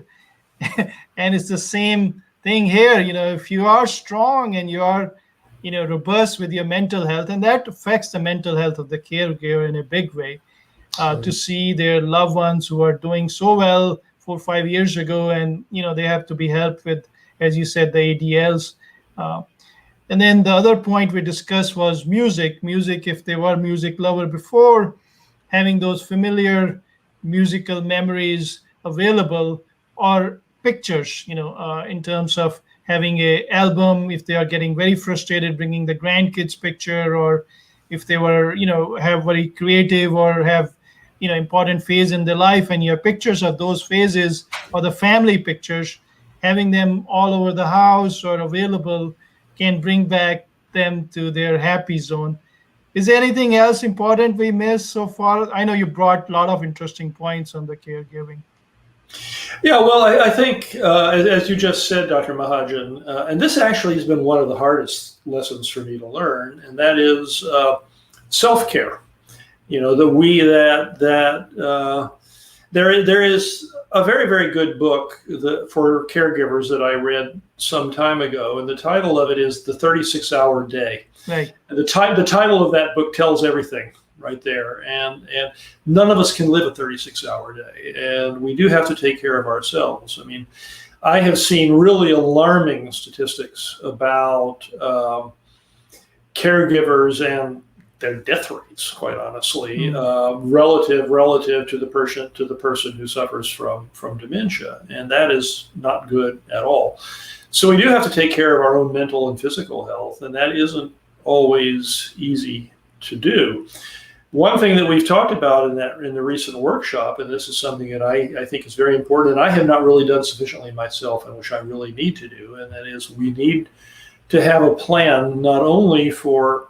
And it's the same thing here. If you are strong and you are robust with your mental health, and that affects the mental health of the caregiver in a big way, to see their loved ones who are doing so well 4 or 5 years ago, and they have to be helped with, as you said, the ADLs. And then the other point we discussed was music. If they were music lover before, having those familiar musical memories available, or pictures, in terms of having a album, if they are getting very frustrated, bringing the grandkids picture, or if they were, have very creative or have, important phase in their life, and your pictures of those phases, or the family pictures, having them all over the house or available, can bring back them to their happy zone. Is there anything else important we missed so far? I know you brought a lot of interesting points on the caregiving. Yeah, well, I think, as you just said, Dr. Mahajan, and this actually has been one of the hardest lessons for me to learn, and that is self-care. There is a very, very good book for caregivers that I read some time ago, and the title of it is The 36-Hour Day. Right. And the title of that book tells everything right there. And none of us can live a 36-hour day, and we do have to take care of ourselves. I mean, I have seen really alarming statistics about caregivers and their death rates, quite honestly, relative to the person who suffers from dementia, and that is not good at all. So we do have to take care of our own mental and physical health, and that isn't always easy to do. One thing that we've talked about in the recent workshop, and this is something that I think is very important, and I have not really done sufficiently myself, and which I really need to do, and that is we need to have a plan not only for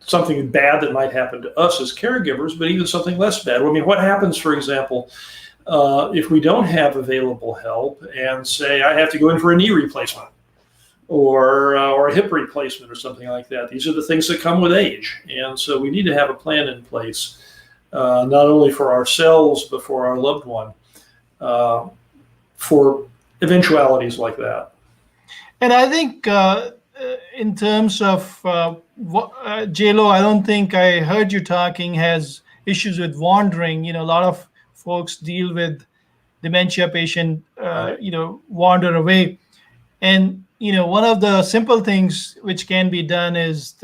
something bad that might happen to us as caregivers, but even something less bad. I mean, what happens, for example, if we don't have available help, and say I have to go in for a knee replacement or a hip replacement or something like that? These are the things that come with age, and so we need to have a plan in place, not only for ourselves but for our loved one, for eventualities like that. And I think in terms of JLo, I don't think I heard you talking, has issues with wandering. A lot of folks deal with dementia patient, wander away. And, one of the simple things which can be done is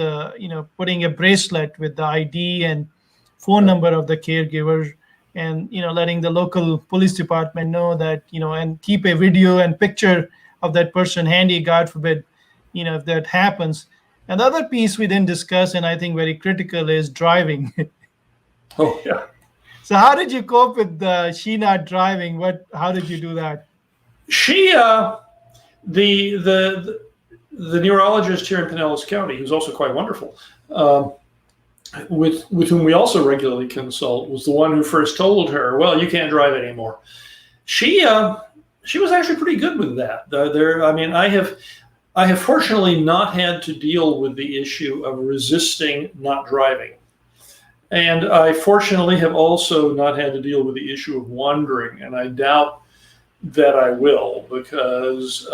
putting a bracelet with the ID and phone number of the caregiver, and, letting the local police department know that, and keep a video and picture of that person handy, God forbid, if that happens. And the other piece we didn't discuss, and I think very critical, is driving. Oh, yeah. So how did you cope with she not driving? How did you do that? She, the neurologist here in Pinellas County, who's also quite wonderful, with whom we also regularly consult, was the one who first told her, well, you can't drive anymore. She was actually pretty good with that. I have fortunately not had to deal with the issue of resisting not driving. And I fortunately have also not had to deal with the issue of wandering, and I doubt that I will, because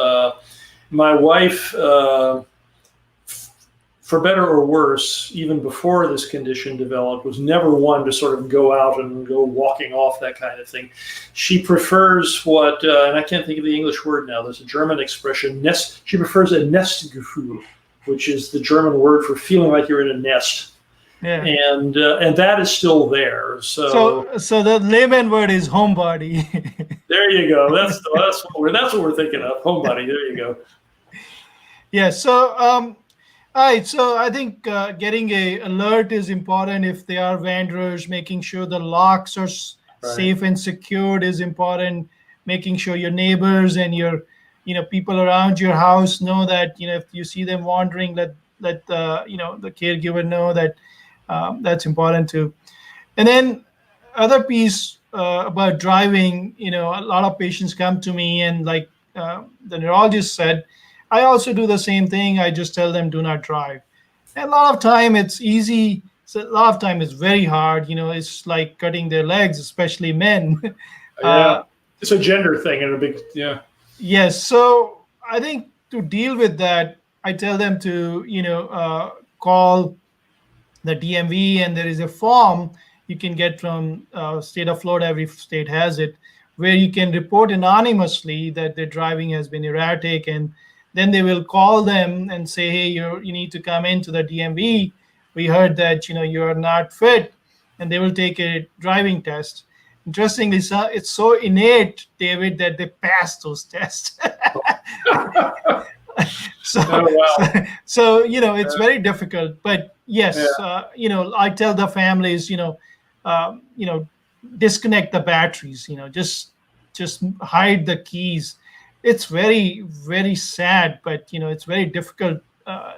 my wife, for better or worse, even before this condition developed, was never one to sort of go out and go walking off, that kind of thing. She prefers what, and I can't think of the English word now, there's a German expression, she prefers a Nestgefühl, which is the German word for feeling like you're in a nest. Yeah. And that is still there. So the layman word is homebody. There you go. That's what we're thinking of. Homebody. There you go. Yeah. So all right. So I think getting a alert is important if they are wanderers. Making sure the locks are safe and secured is important. making sure your neighbors and your people around your house know that if you see them wandering, let the caregiver know that that's important too. And then other piece about driving, a lot of patients come to me and like the neurologist said, I also do the same thing. I just tell them do not drive. And a lot of time it's easy. So a lot of time it's very hard. It's like cutting their legs, especially men. Yeah, it's a gender thing and a big Yes. So I think to deal with that, I tell them to call the DMV, and there is a form you can get from state of Florida. Every state has it, where you can report anonymously that their driving has been erratic, and then they will call them and say, hey, you need to come into the DMV. We heard that you are not fit, and they will take a driving test. Interestingly, it's so innate, David, that they pass those tests. So, Oh, wow. so it's very difficult. But yes, I tell the families, disconnect the batteries. Just hide the keys. It's very, very sad, but it's very difficult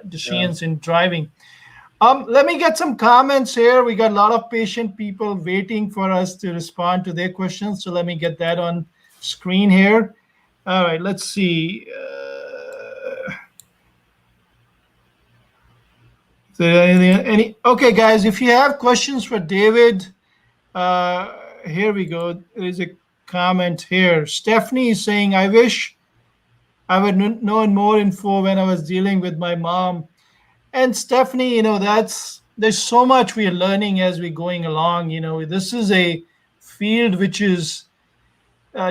decisions in driving. Let me get some comments here. We got a lot of patient people waiting for us to respond to their questions. So let me get that on screen here. All right, let's see. Okay, guys, if you have questions for David, here we go. There's a comment here. Stephanie is saying, I wish I would known more info when I was dealing with my mom. And Stephanie, there's so much we are learning as we're going along. This is a field which is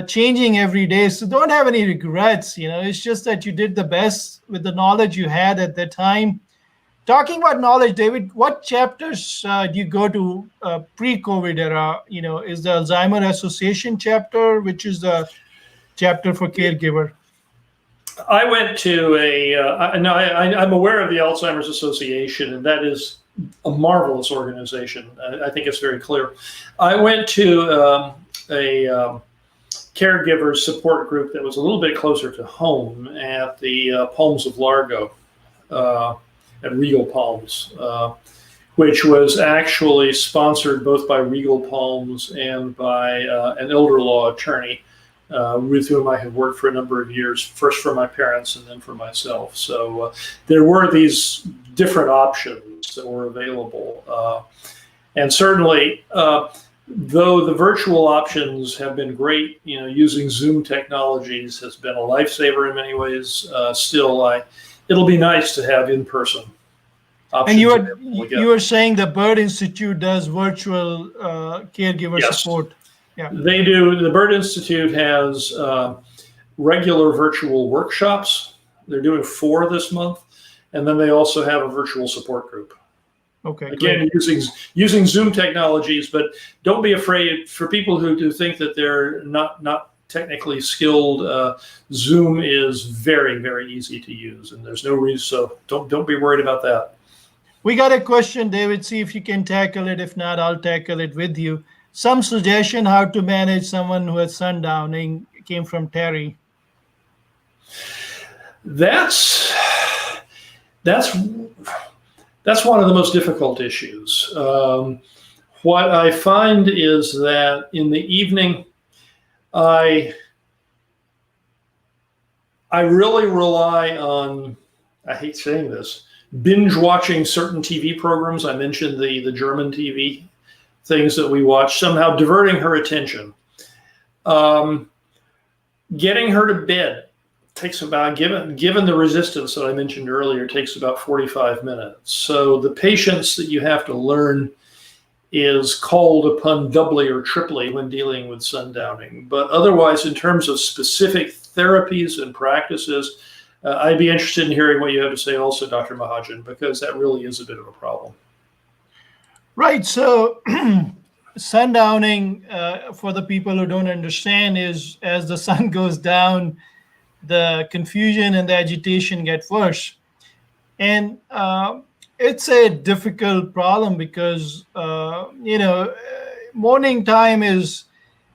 changing every day. So don't have any regrets. It's just that you did the best with the knowledge you had at that time. Talking about knowledge, David, what chapters do you go to pre-COVID era? Is the Alzheimer Association chapter, which is the chapter for caregiver? I went to I'm aware of the Alzheimer's Association, and that is a marvelous organization. I think it's very clear. I went to a caregiver support group that was a little bit closer to home at the Palms of Largo, at Regal Palms, which was actually sponsored both by Regal Palms and by an elder law attorney with whom I have worked for a number of years, first for my parents and then for myself. So there were these different options that were available. And certainly, though the virtual options have been great, using Zoom technologies has been a lifesaver in many ways, still it'll be nice to have in-person options. And you were saying the Bird Institute does virtual caregiver support. Yeah, they do. The Bird Institute has regular virtual workshops. They're doing 4 this month, and then they also have a virtual support group. Okay. Again, using Zoom technologies, but don't be afraid. For people who do think that they're not technically skilled, Zoom is very, very easy to use, and there's no reason. So don't be worried about that. We got a question, David. See if you can tackle it. If not, I'll tackle it with you. Some suggestion how to manage someone who has sundowning came from Terry. That's one of the most difficult issues. What I find is that in the evening, I really rely on, I hate saying this, binge watching certain TV programs. I mentioned the German TV things that we watch, somehow diverting her attention. Getting her to bed takes about, given the resistance that I mentioned earlier, takes about 45 minutes. So the patience that you have to learn is called upon doubly or triply when dealing with sundowning. But otherwise, in terms of specific therapies and practices, I'd be interested in hearing what you have to say also, Dr. Mahajan, because that really is a bit of a problem. Right. So sundowning, for the people who don't understand, is as the sun goes down, the confusion and the agitation get worse. And it's a difficult problem because, morning time is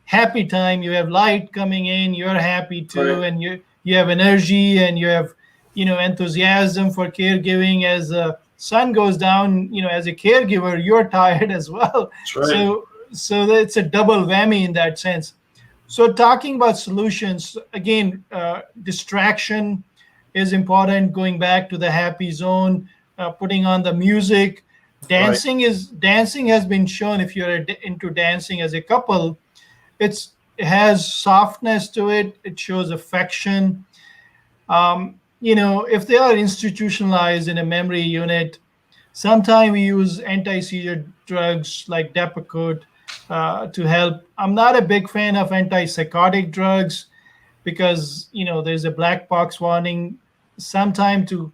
happy time. You have light coming in, you're happy too, Right. and you have energy and you have, enthusiasm for caregiving. As the sun goes down, as a caregiver, you're tired as well. That's right. So it's a double whammy in that sense. So talking about solutions again, distraction is important. Going back to the happy zone, putting on the music. Right. Dancing has been shown, if you're into dancing as a couple, it has softness to it. It shows affection. If they are institutionalized in a memory unit, sometimes we use anti-seizure drugs like Depakote to help. I'm not a big fan of antipsychotic drugs because there's a black box warning. Sometimes to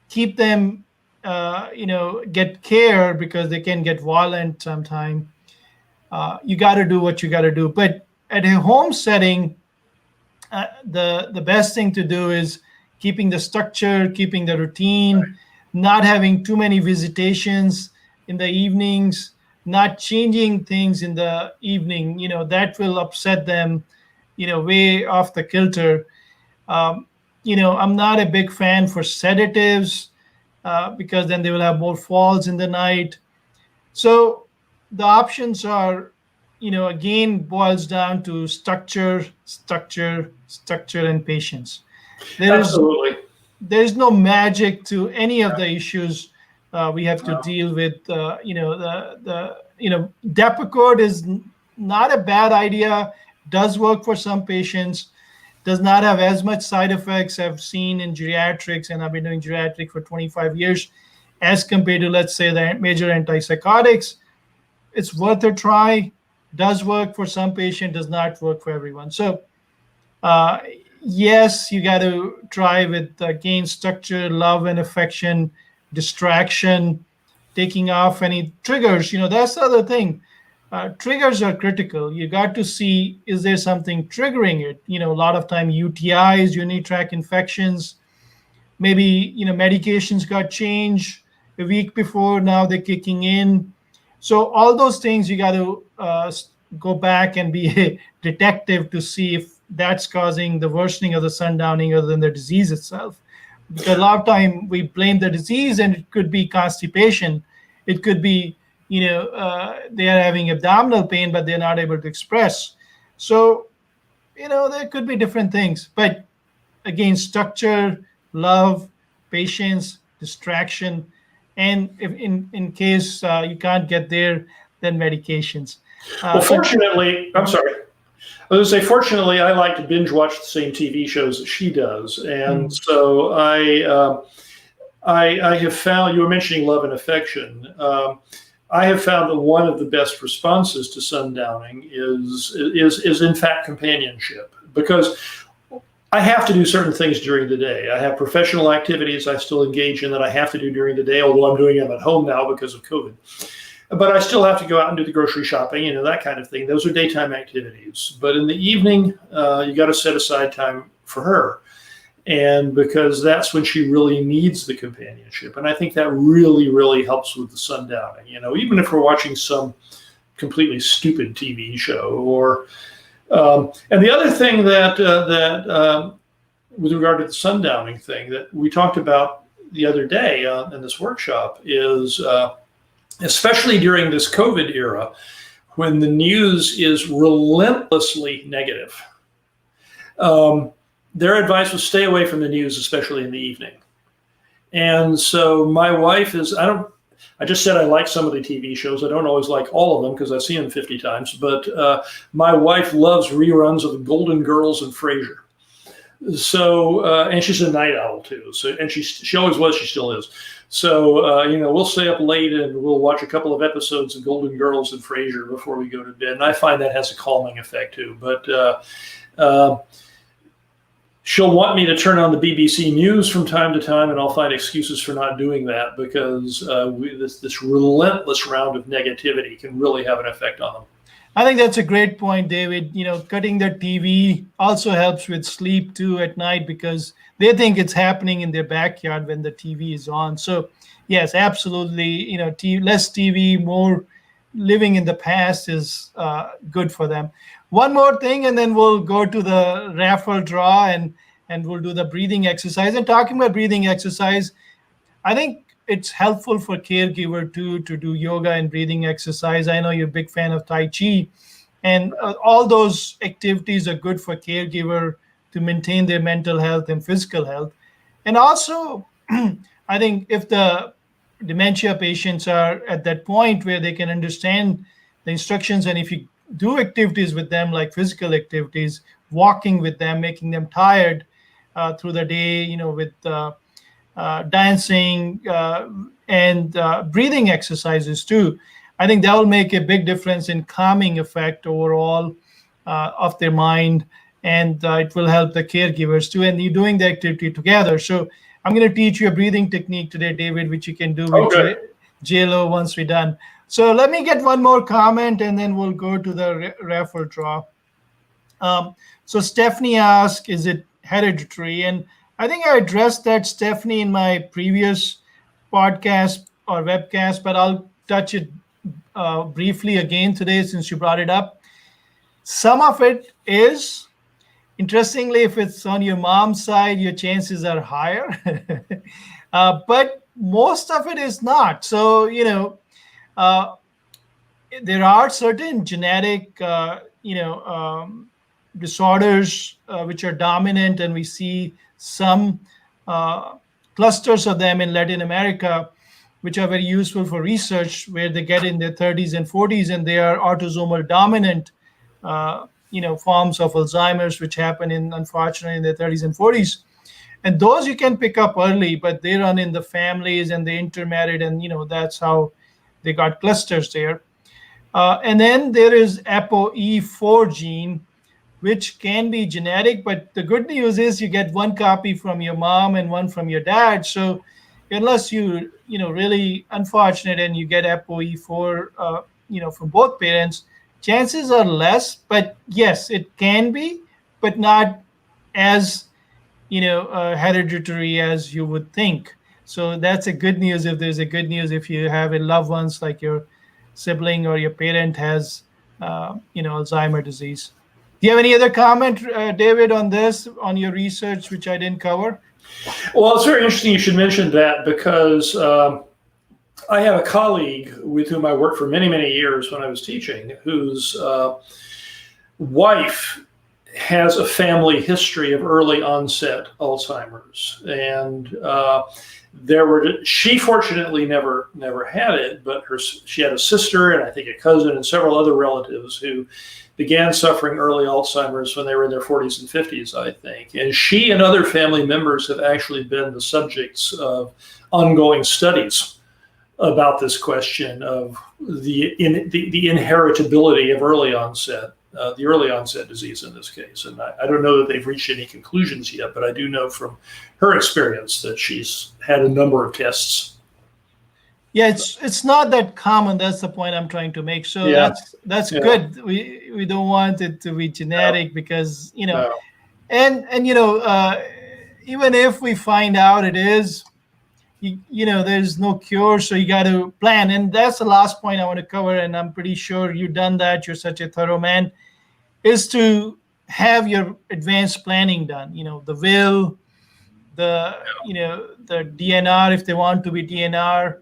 keep them, get care because they can get violent. Sometimes you got to do what you got to do. But at a home setting, the best thing to do is keeping the structure, keeping the routine, not having too many visitations in the evenings, not changing things in the evening. That will upset them, way off the kilter. I'm not a big fan for sedatives because then they will have more falls in the night. So the options are, again, boils down to structure, and patience. Absolutely. There's no magic to any of the issues we have to deal with. Depakote is not a bad idea. Does work for some patients. Does not have as much side effects I've seen in geriatrics, and I've been doing geriatric for 25 years, as compared to, let's say, the major antipsychotics. It's worth a try. Does work for some patient, does not work for everyone. So yes, you got to try with gain structure, love and affection, distraction, taking off any triggers. That's the other thing. Triggers are critical. You got to see, is there something triggering it? A lot of time UTIs, urinary tract infections, maybe, medications got changed a week before, now they're kicking in. So all those things you got to go back and be a detective to see if that's causing the worsening of the sundowning other than the disease itself. Because a lot of time we blame the disease, and it could be constipation. It could be, they are having abdominal pain, but they're not able to express. So, there could be different things. But again, structure, love, patience, distraction, and if in case you can't get there, then medications. Well, fortunately, I'm sorry. I was going to say, fortunately, I like to binge watch the same TV shows that she does, and so I have found, you were mentioning love and affection. I have found that one of the best responses to sundowning is in fact companionship, because I have to do certain things during the day. I have professional activities I still engage in that I have to do during the day, although I'm doing them at home now because of COVID. But I still have to go out and do the grocery shopping, that kind of thing. Those are daytime activities. But in the evening, you got to set aside time for her. And because that's when she really needs the companionship. And I think that really, really helps with the sundowning. Even if we're watching some completely stupid TV show or, and the other thing that with regard to the sundowning thing that we talked about the other day in this workshop is, especially during this COVID era, when the news is relentlessly negative. Their advice was stay away from the news, especially in the evening. And so my wife is, I just said I like some of the TV shows. I don't always like all of them because I see them 50 times, but my wife loves reruns of the Golden Girls and Frasier. So, and she's a night owl too. So, and she always was, she still is. So, we'll stay up late and we'll watch a couple of episodes of Golden Girls and Frasier before we go to bed. And I find that has a calming effect too. But she'll want me to turn on the BBC News from time to time, and I'll find excuses for not doing that because this relentless round of negativity can really have an effect on them. I think that's a great point, David. Cutting the TV also helps with sleep too at night because they think it's happening in their backyard when the TV is on. So yes, absolutely. Less TV, more living in the past is good for them. One more thing, and then we'll go to the raffle draw, and we'll do the breathing exercise. And talking about breathing exercise, I think it's helpful for caregiver too to do yoga and breathing exercise. I know you're a big fan of Tai Chi, and all those activities are good for caregiver to maintain their mental health and physical health. And also, I think if the dementia patients are at that point where they can understand the instructions, and if you do activities with them like physical activities, walking with them, making them tired through the day, with dancing and breathing exercises too. I think that will make a big difference in calming effect overall of their mind, and it will help the caregivers too. And you're doing the activity together. So I'm going to teach you a breathing technique today, David, which you can do with Okay. JLo once we're done. So let me get one more comment, and then we'll go to the raffle draw. So Stephanie asked, is it hereditary? And I think I addressed that, Stephanie, in my previous podcast or webcast, but I'll touch it briefly again today since you brought it up. Some of it is, interestingly, if it's on your mom's side, your chances are higher. But most of it is not. So, there are certain genetic, disorders which are dominant, and we see some clusters of them in Latin America, which are very useful for research, where they get in their 30s and 40s, and they are autosomal dominant, forms of Alzheimer's, which happen unfortunately, in their 30s and 40s. And those you can pick up early, but they run in the families and they intermarried, and that's how they got clusters there. And then there is ApoE4 gene, which can be genetic, but the good news is you get one copy from your mom and one from your dad. So unless you really unfortunate and you get ApoE4 from both parents, chances are less. But yes, it can be, but not as hereditary as you would think. So that's a good news. If there's a good news, if you have a loved ones like your sibling or your parent has Alzheimer's disease. Do you have any other comment, David, on this, on your research, which I didn't cover? Well, it's very interesting you should mention that, because I have a colleague with whom I worked for many, many years when I was teaching, whose wife has a family history of early onset Alzheimer's. And she fortunately never had it, but she had a sister and I think a cousin and several other relatives who began suffering early Alzheimer's when they were in their 40s and 50s, I think. And she and other family members have actually been the subjects of ongoing studies about this question of the inheritability of early onset, the early onset disease in this case. And I don't know that they've reached any conclusions yet, but I do know from her experience that she's had a number of tests. Yeah, it's not that common. That's the point I'm trying to make. So Yeah. that's Yeah. good. We don't want it to be genetic, because No. and even if we find out it is, there's no cure, so you got to plan. And that's the last point I want to cover, and I'm pretty sure you've done that. You're such a thorough man, is to have your advanced planning done. The will, the DNR, if they want to be DNR,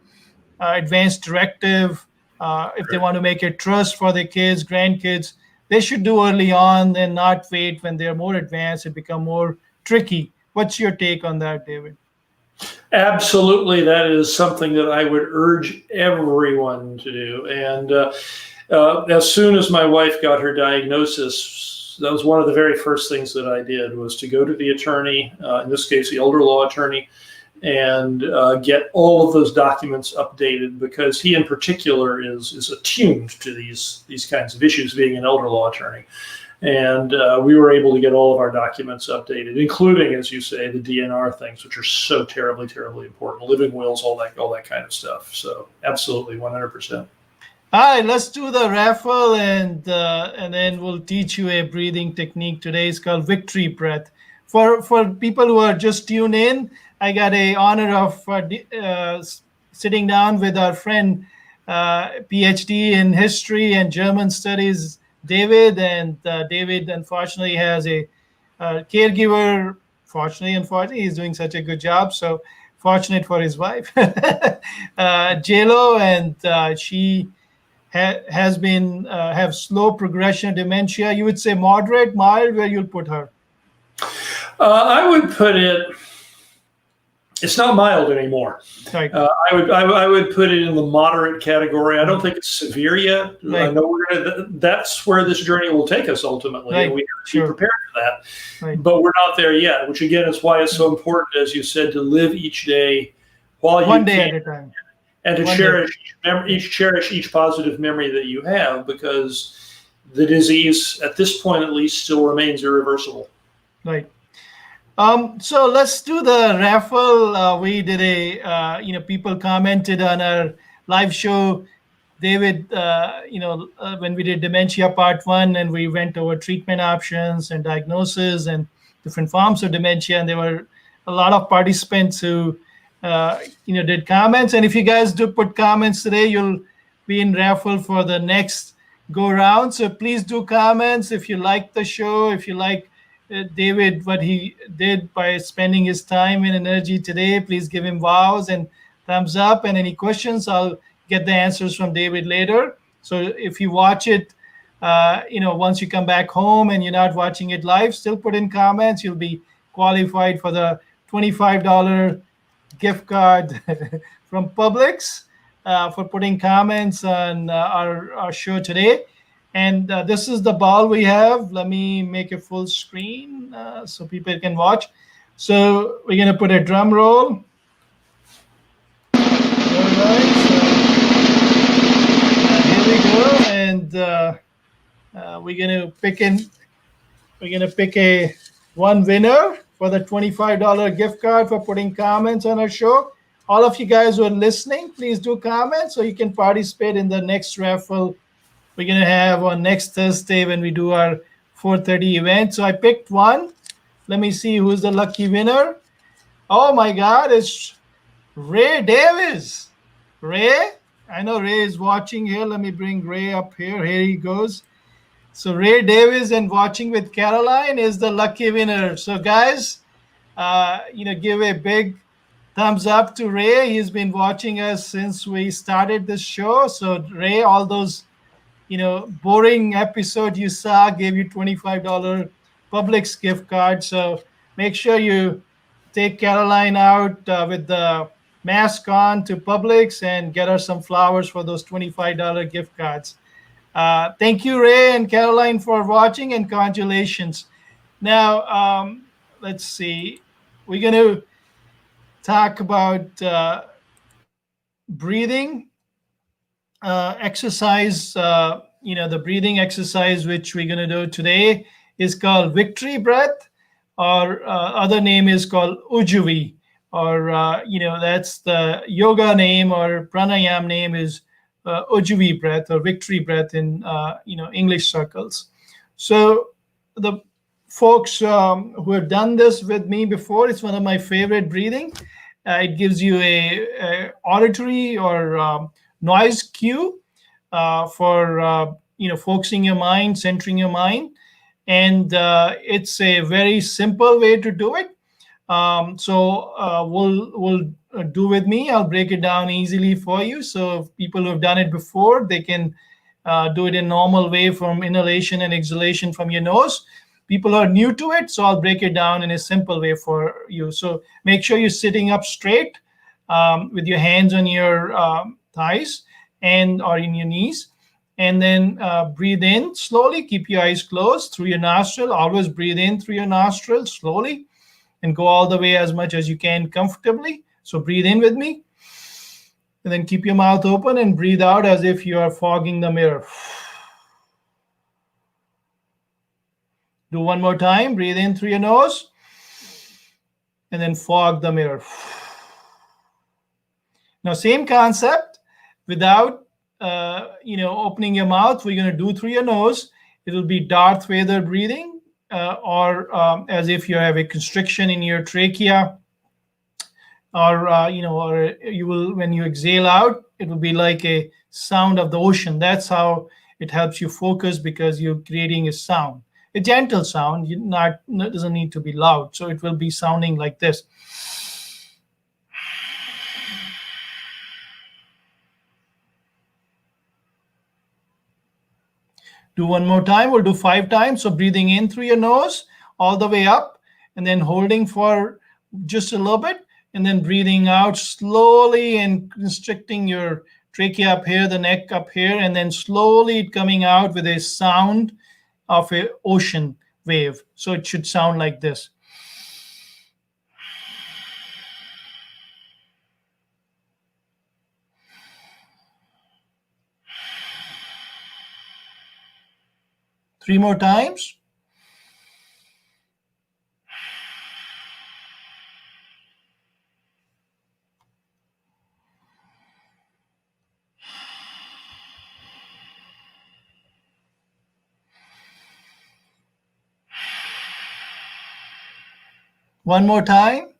advanced directive, if they want to make a trust for their kids, grandkids, they should do early on and not wait when they're more advanced. It become more tricky. What's your take on that, David? Absolutely, that is something that I would urge everyone to do. And as soon as my wife got her diagnosis, that was one of the very first things that I did, was to go to the attorney, in this case, the elder law attorney, and get all of those documents updated, because he in particular is attuned to these kinds of issues, being an elder law attorney. And we were able to get all of our documents updated, including, as you say, the DNR things, which are so terribly, terribly important, living wills, all that kind of stuff. So absolutely, 100%. All right, let's do the raffle, and then we'll teach you a breathing technique today. It's called Victory Breath. For people who are just tuned in, I got a honor of sitting down with our friend, PhD in history and German studies, David, and David unfortunately has a caregiver. Fortunately, unfortunately, he's doing such a good job. So fortunate for his wife, JLo, and she has been have slow progression of dementia. You would say moderate, mild. Where you'll put her? I would put it. It's not mild anymore. Right. I would put it in the moderate category. I don't think it's severe yet. Right. I know that's where this journey will take us ultimately, right. and we have to be prepared for that. Right. But we're not there yet, which again is why it's so important, as you said, to live each day while you One day can, at a time, and to cherish each positive memory that you have, because the disease at this point at least still remains irreversible. Right. So let's do the raffle. We did a, people commented on our live show, David, when we did Dementia Part 1, and we went over treatment options and diagnosis and different forms of dementia. And there were a lot of participants who, did comments. And if you guys do put comments today, you'll be in raffle for the next go round. So please do comments if you like the show, if you like David, what he did by spending his time and energy today. Please give him wows and thumbs up. And any questions, I'll get the answers from David later. So if you watch it, once you come back home and you're not watching it live, still put in comments. You'll be qualified for the $25 gift card from Publix for putting comments on our show today. And this is the ball we have. Let me make a full screen so people can watch. So we're going to put a drum roll. All right. So here we go. And we're going to pick a one winner for the $25 gift card for putting comments on our show. All of you guys who are listening, please do comment so you can participate in the next raffle we're going to have on next Thursday when we do our 4:30 event. So I picked one. Let me see who's the lucky winner. Oh my God, it's Ray Davis. Ray, I know Ray is watching here. Let me bring Ray up here. Here he goes. So Ray Davis and watching with Caroline is the lucky winner. So guys, give a big thumbs up to Ray. He's been watching us since we started this show. So Ray, all those boring episode you saw gave you $25 Publix gift card. So make sure you take Caroline out with the mask on to Publix and get her some flowers for those $25 gift cards. Thank you, Ray and Caroline, for watching, and congratulations. Now, let's see. We're going to talk about breathing exercise. The breathing exercise which we're going to do today is called victory breath, or other name is called Ujjayi, or that's the yoga name, or pranayam name is Ujjayi breath or victory breath in English circles. So the folks who have done this with me before, it's one of my favorite breathing. It gives you a auditory or noise cue for focusing your mind, centering your mind, and it's a very simple way to do it. So we'll do with me. I'll break it down easily for you. So people who have done it before, they can do it in normal way from inhalation and exhalation from your nose. People are new to it, so I'll break it down in a simple way for you. So make sure you're sitting up straight with your hands on your thighs or in your knees, and then breathe in slowly. Keep your eyes closed through your nostril. Always breathe in through your nostril slowly and go all the way as much as you can comfortably. So breathe in with me, and then keep your mouth open and breathe out as if you are fogging the mirror. Do one more time. Breathe in through your nose and then fog the mirror. Now, same concept without opening your mouth. We're going to do through your nose. It will be Darth Vader breathing, or as if you have a constriction in your trachea, or you will, when you exhale out, it will be like a sound of the ocean. That's how It helps you focus because you're creating a sound, a gentle sound. It doesn't need to be loud. So it will be sounding like this. Do one more time. We'll do 5 times. So breathing in through your nose all the way up, and then holding for just a little bit, and then breathing out slowly and constricting your trachea up here, the neck up here, and then slowly coming out with a sound of an ocean wave. So it should sound like this. Three more times. One more time.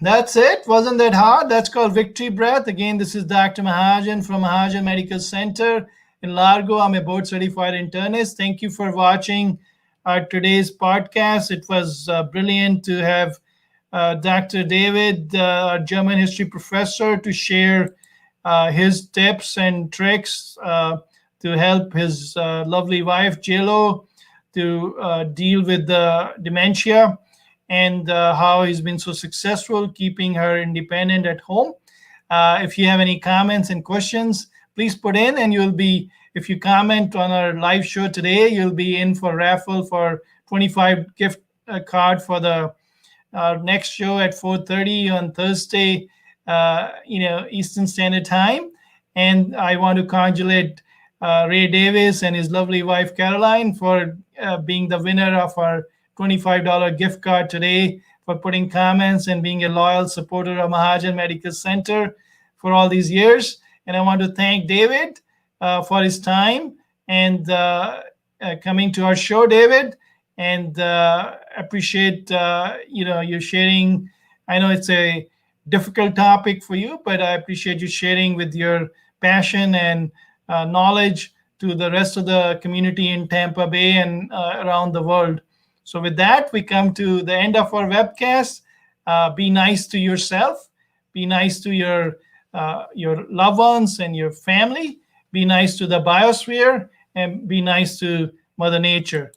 That's it. Wasn't that hard? That's called victory breath. Again, this is Dr. Mahajan from Mahajan Medical Center in Largo. I'm a board certified internist. Thank you for watching today's podcast. It was brilliant to have Dr. David, our German history professor, to share his tips and tricks to help his lovely wife, JLo, to deal with the dementia, and how he's been so successful keeping her independent at home. If you have any comments and questions, please put in, and if you comment on our live show today, you'll be in for raffle for 25 gift card for the next show at 4:30 on Thursday, Eastern Standard Time. And I want to congratulate Ray Davis and his lovely wife Caroline for being the winner of our $25 gift card today, for putting comments and being a loyal supporter of Mahajan Medical Center for all these years. And I want to thank David for his time and coming to our show, David, and appreciate you sharing. I know it's a difficult topic for you, but I appreciate you sharing with your passion and knowledge to the rest of the community in Tampa Bay and around the world. So with that, we come to the end of our webcast. Be nice to yourself. Be nice to your loved ones and your family. Be nice to the biosphere, and be nice to Mother Nature.